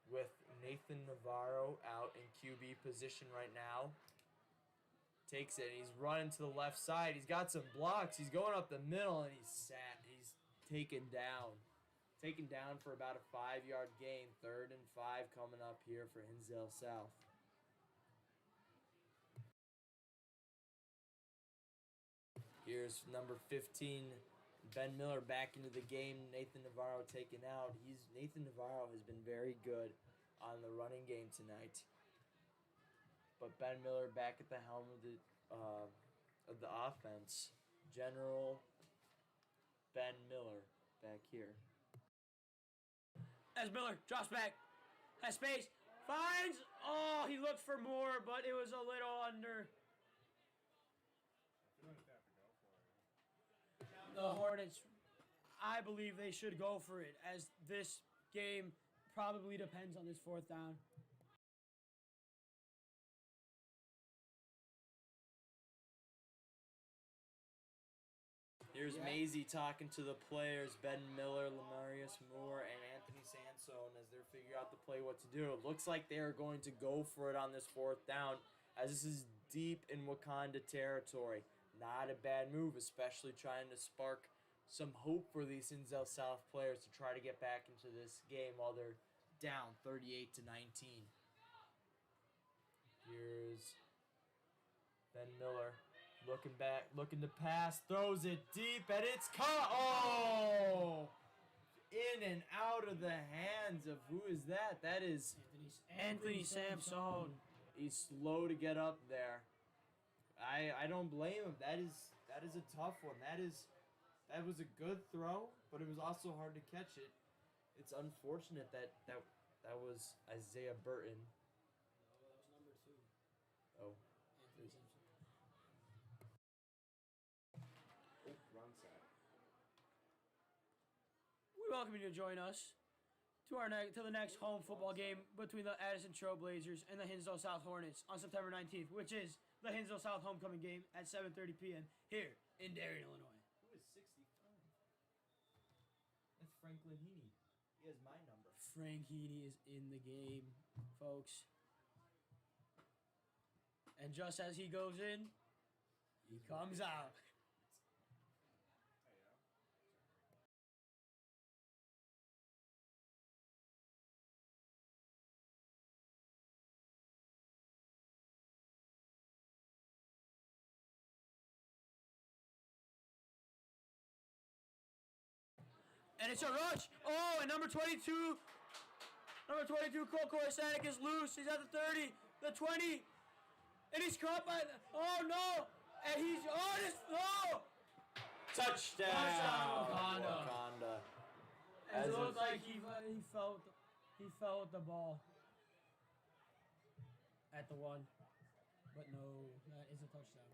with Nathan Navarro out in QB position right now. Takes it, and he's running to the left side. He's got some blocks. He's going up the middle, and he's taken down. Taken down for about a 5-yard gain. 3rd and 5 coming up here for Hinsdale South. Here's number 15, Ben Miller back into the game. Nathan Navarro taken out. Nathan Navarro has been very good on the running game tonight. But Ben Miller back at the helm of the offense. General Ben Miller back here. As Miller drops back, has space, finds. Oh, he looked for more, but it was a little under. The Hornets, I believe they should go for it, as this game probably depends on this 4th down. Here's Maisie talking to the players, Ben Miller, Lamarius Moore, and Anthony Sansone, as they're figuring out the play what to do. It looks like they are going to go for it on this 4th down, as this is deep in Wauconda territory. Not a bad move, especially trying to spark some hope for these Hinsdale South players to try to get back into this game while they're down 38-19. Here's Ben Miller. Looking back, looking to pass, throws it deep, and it's caught. Oh! In and out of the hands of, who is that? That is Anthony Sansone. He's slow to get up there. I don't blame him. That is a tough one. That was a good throw, but it was also hard to catch it. It's unfortunate that was Isaiah Burton. No, that was number 2. welcome you to join us to the next home football game between the Addison Trailblazers and the Hinsdale South Hornets on September 19th, which is the Hinsdale South homecoming game at 7:30 p.m. here in Darien, Illinois. Who is 65? That's Franklin Heaney. He has my number. Frank Heaney is in the game, folks. And just as he goes in, he comes out. And it's a rush. Oh, and number 22, Cole Korsanek is loose. He's at the 30, the 20, and he's caught by the, oh no, and he's on his floor. Touchdown, Wauconda. And it looked like he fell with the ball at the 1, but no, that is a touchdown.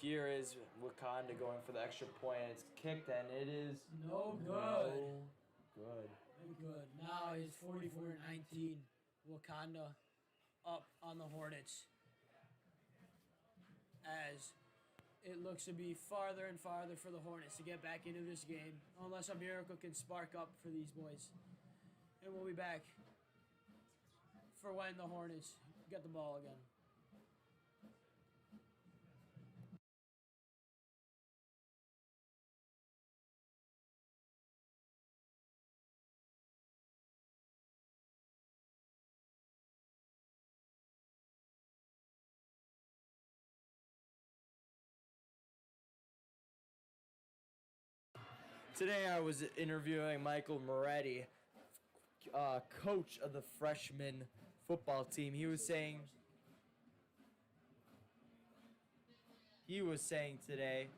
Here is Wauconda going for the extra point. It's kicked and it is No good. no good. Good. Now it's 44-19. Wauconda up on the Hornets. As it looks to be farther and farther for the Hornets to get back into this game, unless a miracle can spark up for these boys. And we'll be back for when the Hornets get the ball again. Today I was interviewing Michael Moretti, coach of the freshman football team. He was saying today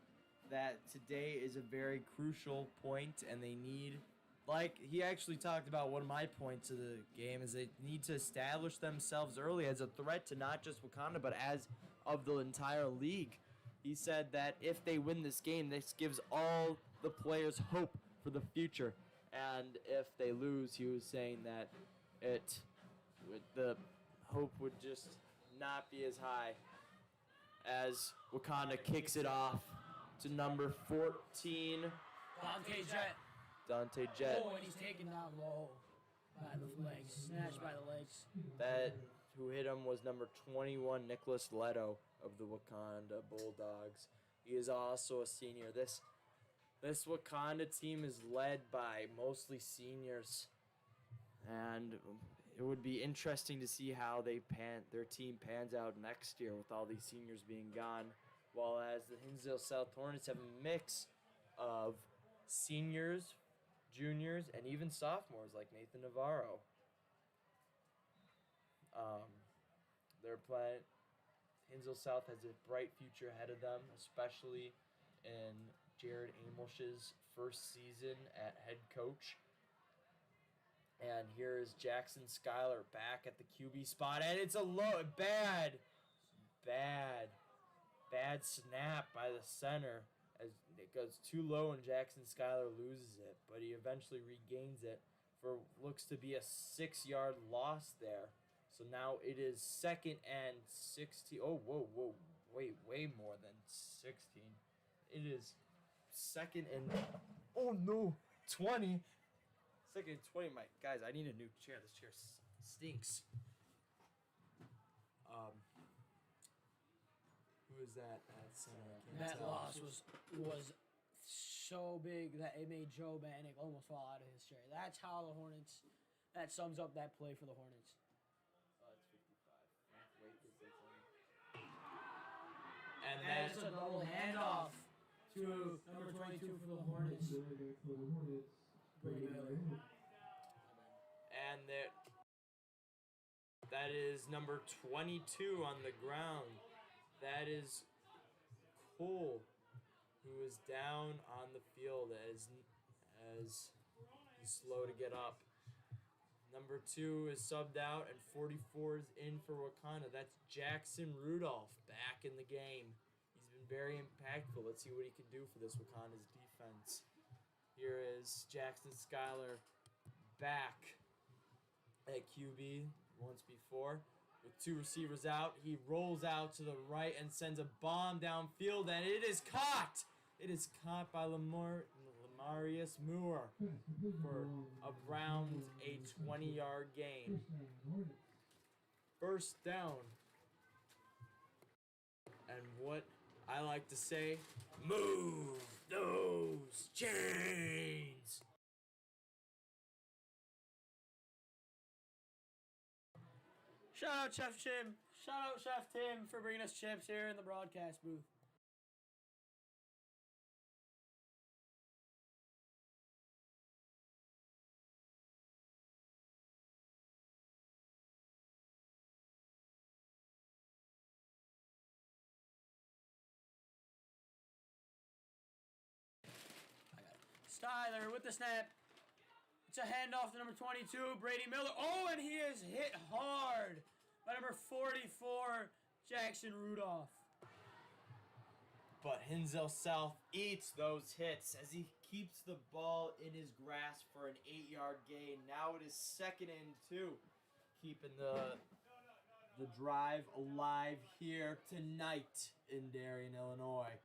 that today is a very crucial point and they need, like he actually talked about one of my points of the game, is they need to establish themselves early as a threat to not just Wauconda but as of the entire league. He said that if they win this game, this gives all the players hope for the future. And if they lose, he was saying that the hope would just not be as high. As Wauconda kicks it off to number 14, Dante Jett. Oh, and he's taken down low by the legs, snatched by the legs. That who hit him was number 21, Nicholas Leto of the Wauconda Bulldogs. He is also a senior. This Wauconda team is led by mostly seniors, and it would be interesting to see how their team pans out next year with all these seniors being gone, while as the Hinsdale South Hornets have a mix of seniors, juniors, and even sophomores like Nathan Navarro. Hinsdale South has a bright future ahead of them, especially in Jared Amish's first season at head coach. And here is Jackson Schuyler back at the QB spot, and it's a bad snap by the center as it goes too low and Jackson Schuyler loses it, but he eventually regains it for looks to be a 6-yard loss there. So now it is 2nd and 16. Oh, whoa, way more than 16. It is 2nd and 20. 2nd and 20. My guys, I need a new chair. This chair stinks. Who is that at center? That loss was so big that it made Joe Bannick almost fall out of his chair. That's how the Hornets That sums up that play for the Hornets. It's 55. Wait, And that's a double handoff to number 22 for the Hornets. Brady Miller. And that is number 22 on the ground. That is Cole, who is down on the field as he's slow to get up. Number 2 is subbed out, and 44 is in for Wauconda. That's Jackson Rudolph back in the game. He's been very impactful. Let's see what he can do for this Wauconda's defense. Here is Jackson Schuyler back at QB once before. With 2 receivers out, he rolls out to the right and sends a bomb downfield, and it is caught! It is caught by Lamarius Moore for around a 20-yard gain. First down. And what I like to say, move those chains! Shout out Chef Tim. Shout out Chef Tim for bringing us chips here in the broadcast booth. Styler with the snap. It's a handoff to number 22, Brady Miller. Oh, and he is hit hard by number 44, Jackson Rudolph. But Hinsdale South eats those hits as he keeps the ball in his grasp for an 8-yard gain. Now it is 2nd and 2, keeping the drive alive here tonight in Darien, Illinois.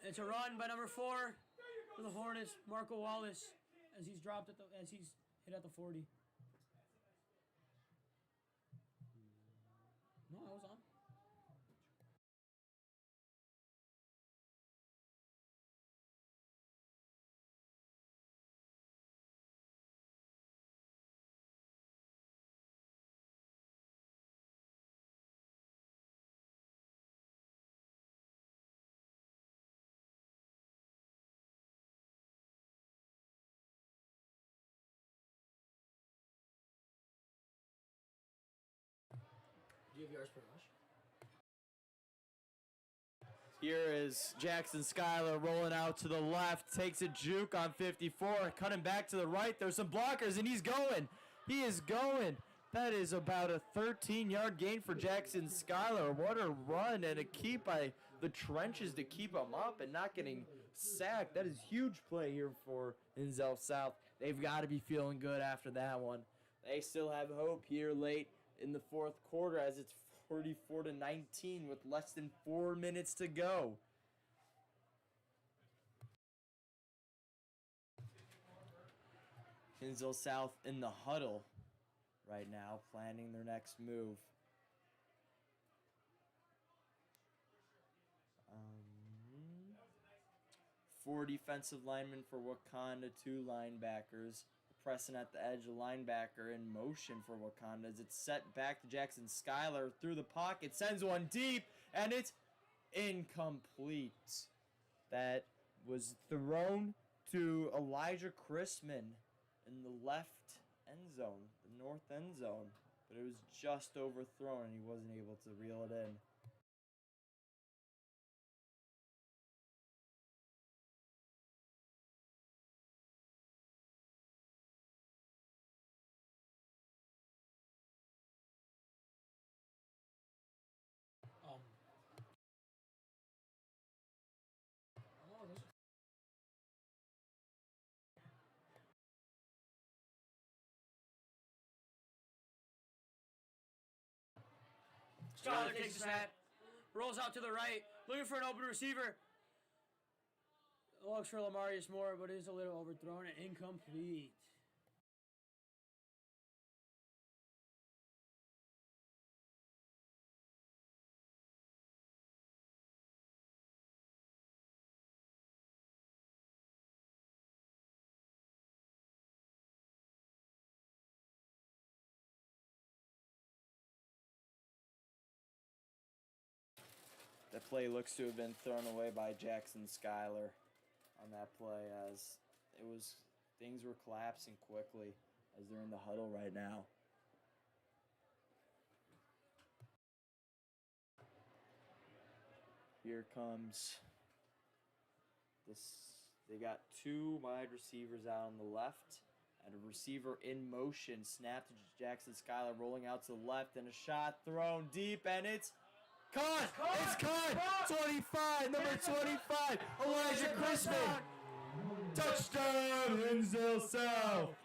It's a run by number 4 for the Hornets, Marco Wallace, as he's hit at the 40. No, I was on. Do you have yards per rush? Here is Jackson Schuyler rolling out to the left, takes a juke on 54, cutting back to the right. There's some blockers, and he's going. He is going. That is about a 13-yard gain for Jackson Schuyler. What a run and a keep by the trenches to keep him up and not getting sacked. That is huge play here for Hinsdale South. They've got to be feeling good after that one. They still have hope here late in the 4th quarter as it's 44-19 with less than 4 minutes to go. Hinsdale South in the huddle right now, planning their next move. 4 defensive linemen for Wauconda, 2 linebackers. Pressing at the edge, a linebacker in motion for Wauconda as it's set back to Jackson Schuyler through the pocket, sends one deep, and it's incomplete. That was thrown to Elijah Chrisman in the left end zone, the north end zone, but it was just overthrown and he wasn't able to reel it in. Schuyler takes the snap, rolls out to the right, looking for an open receiver. Looks for Lamarius Moore, but is a little overthrown and incomplete. That play looks to have been thrown away by Jackson Schuyler on that play, as things were collapsing quickly as they're in the huddle right now. Here comes this. They got two wide receivers out on the left and a receiver in motion. Snap to Jackson Schuyler, rolling out to the left, and a shot thrown deep, and it's caught! It's caught! 25, number 25, Elijah Crispin. Touchdown, Hinsdale South.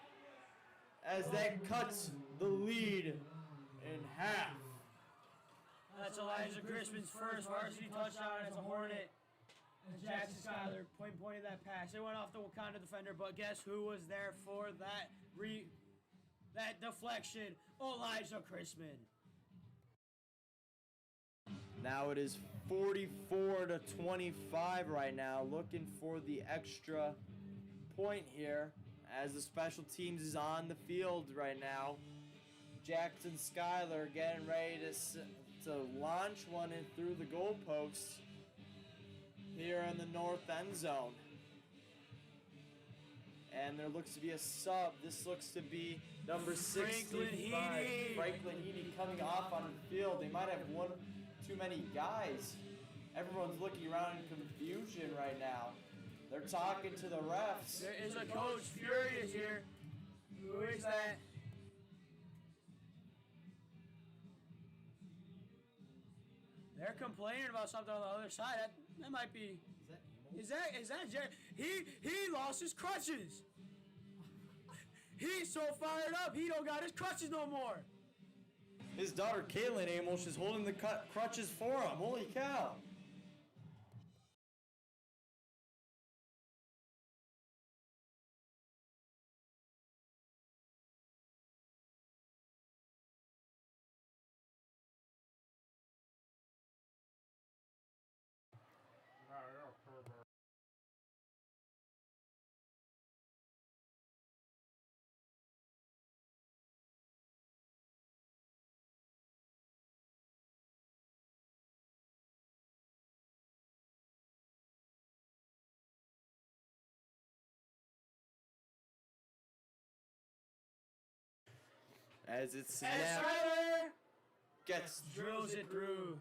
As that cuts the lead in half. That's Elijah Crispin's first varsity touchdown as a Hornet. As Jackson Schuyler pointed that pass. It went off the Wauconda defender, but guess who was there for that deflection? Elijah Crispin. Now it is 44-25 right now, looking for the extra point here as the special teams is on the field right now. Jackson Schuyler getting ready to launch one in through the goalposts here in the north end zone. And there looks to be a sub. This looks to be number 65, Franklin Heaney, coming off on the field. They might have one too many guys. Everyone's looking around in confusion right now. They're talking to the refs. There is a coach furious here. Who is that? They're complaining about something on the other side. That might be. Is that Jerry? He lost his crutches. He's so fired up. He don't got his crutches no more. His daughter Kaylin Amos is holding the crutches for him. Holy cow! As it's snapped, gets drills it through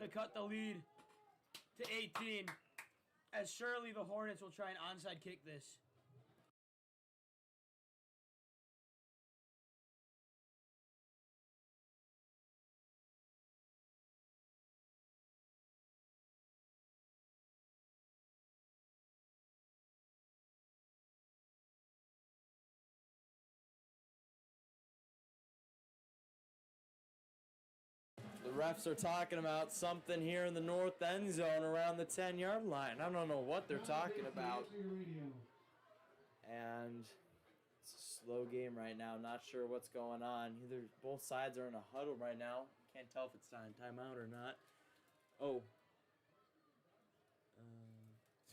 to cut the lead to 18. As surely the Hornets will try an onside kick this. The refs are talking about something here in the north end zone around the 10-yard line. I don't know what they're talking about. And it's a slow game right now. Not sure what's going on. Either both sides are in a huddle right now. Can't tell if it's timeout or not.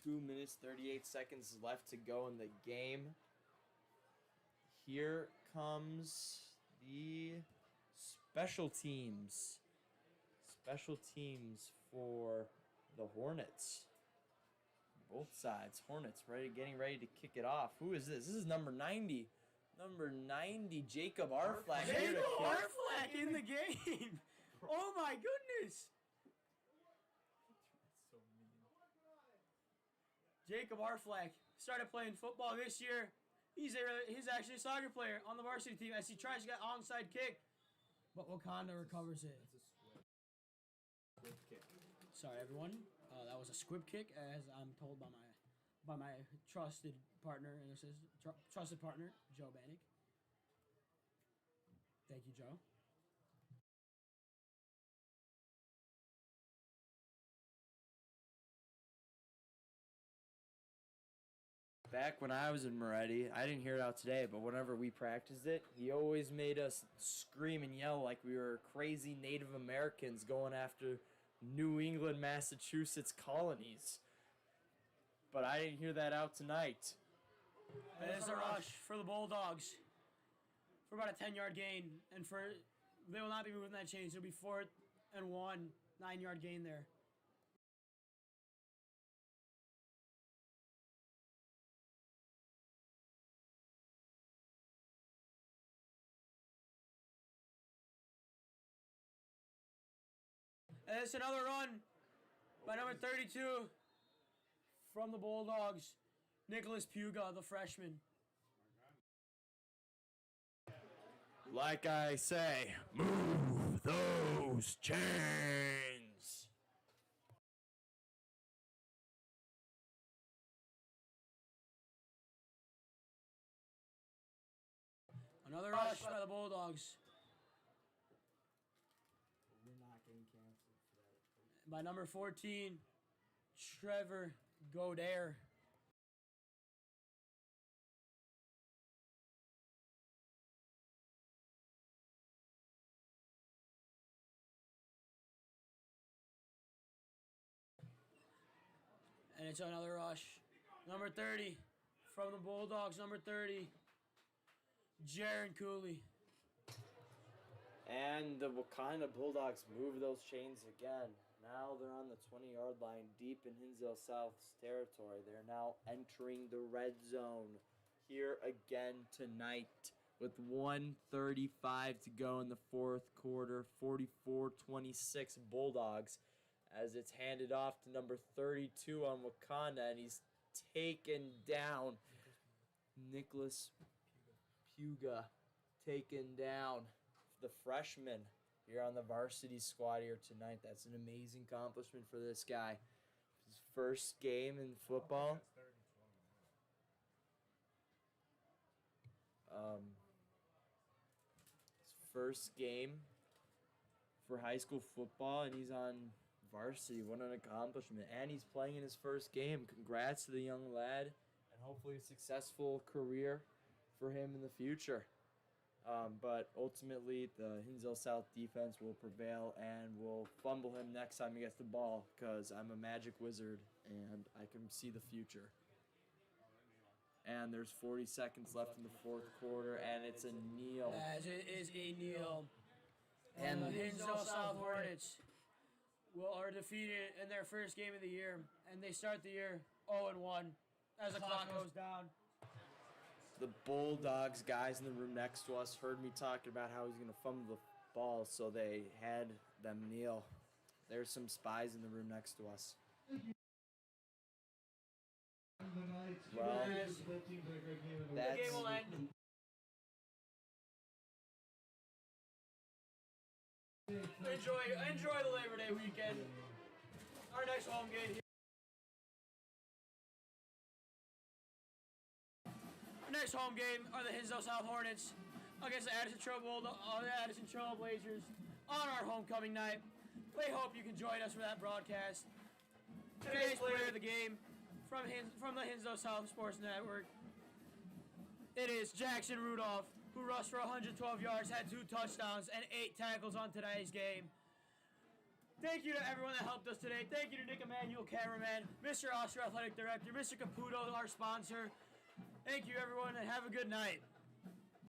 2 minutes, 38 seconds left to go in the game. Here comes the special teams. Special teams for the Hornets. Both sides. Hornets getting ready to kick it off. Who is this? This is number 90. Number 90, Jacob Arflack. Jacob Arflack in the game. Oh my goodness. Jacob Arflack started playing football this year. He's actually a soccer player on the varsity team as he tries to get onside kick. But Wauconda recovers it. Squib kick. Sorry, everyone. That was a squib kick, as I'm told by my trusted partner, and this is trusted partner, Joe Bannick. Thank you, Joe. Back when I was in Moretti, I didn't hear it out today, but whenever we practiced it, he always made us scream and yell like we were crazy Native Americans going after New England, Massachusetts colonies. But I didn't hear that out tonight. And it's a rush for the Bulldogs for about a 10-yard gain, and they will not be moving that chains. It'll be 4th and 1, 9-yard gain there. And it's another run by number 32 from the Bulldogs, Nicholas Puga, the freshman. Like I say, move those chains. Another rush by the Bulldogs. We're not getting canceled for that. By number 14, Trevor Godare. And it's another rush. Number 30 from the Bulldogs, number 30, Jaron Cooley. And the Wauconda Bulldogs move those chains again. Now they're on the 20-yard line deep in Hinsdale South's territory. They're now entering the red zone here again tonight with 1:35 to go in the fourth quarter. 44-26 Bulldogs as it's handed off to number 32 on Wauconda, and he's taken down. Nicholas Puga taken down. The freshman here on the varsity squad here tonight. That's an amazing accomplishment for this guy. His first game in football. His first game for high school football, and he's on varsity. What an accomplishment. And he's playing in his first game. Congrats to the young lad, and hopefully a successful career for him in the future. But ultimately, the Hinsdale South defense will prevail and will fumble him next time he gets the ball, because I'm a magic wizard and I can see the future. And there's 40 seconds left in the fourth quarter, and it's a kneel. As it is a kneel. And the Hinsdale South Hornets are defeated in their first game of the year, and they start the year 0-1 as the clock goes down. The Bulldogs guys in the room next to us heard me talking about how he's going to fumble the ball, so they had them kneel. There's some spies in the room next to us. Well, The game will end. Enjoy the Labor Day weekend. Our next home game here. Our next home game are the Hinsdale South Hornets against the Addison Trailblazers on our homecoming night. We hope you can join us for that broadcast. Today's player of the game from the Hinsdale South Sports Network. It is Jackson Rudolph, who rushed for 112 yards, had 2 touchdowns, and 8 tackles on today's game. Thank you to everyone that helped us today. Thank you to Nick Emanuel, cameraman, Mr. Oster, athletic director, Mr. Caputo, our sponsor. Thank you, everyone, and have a good night.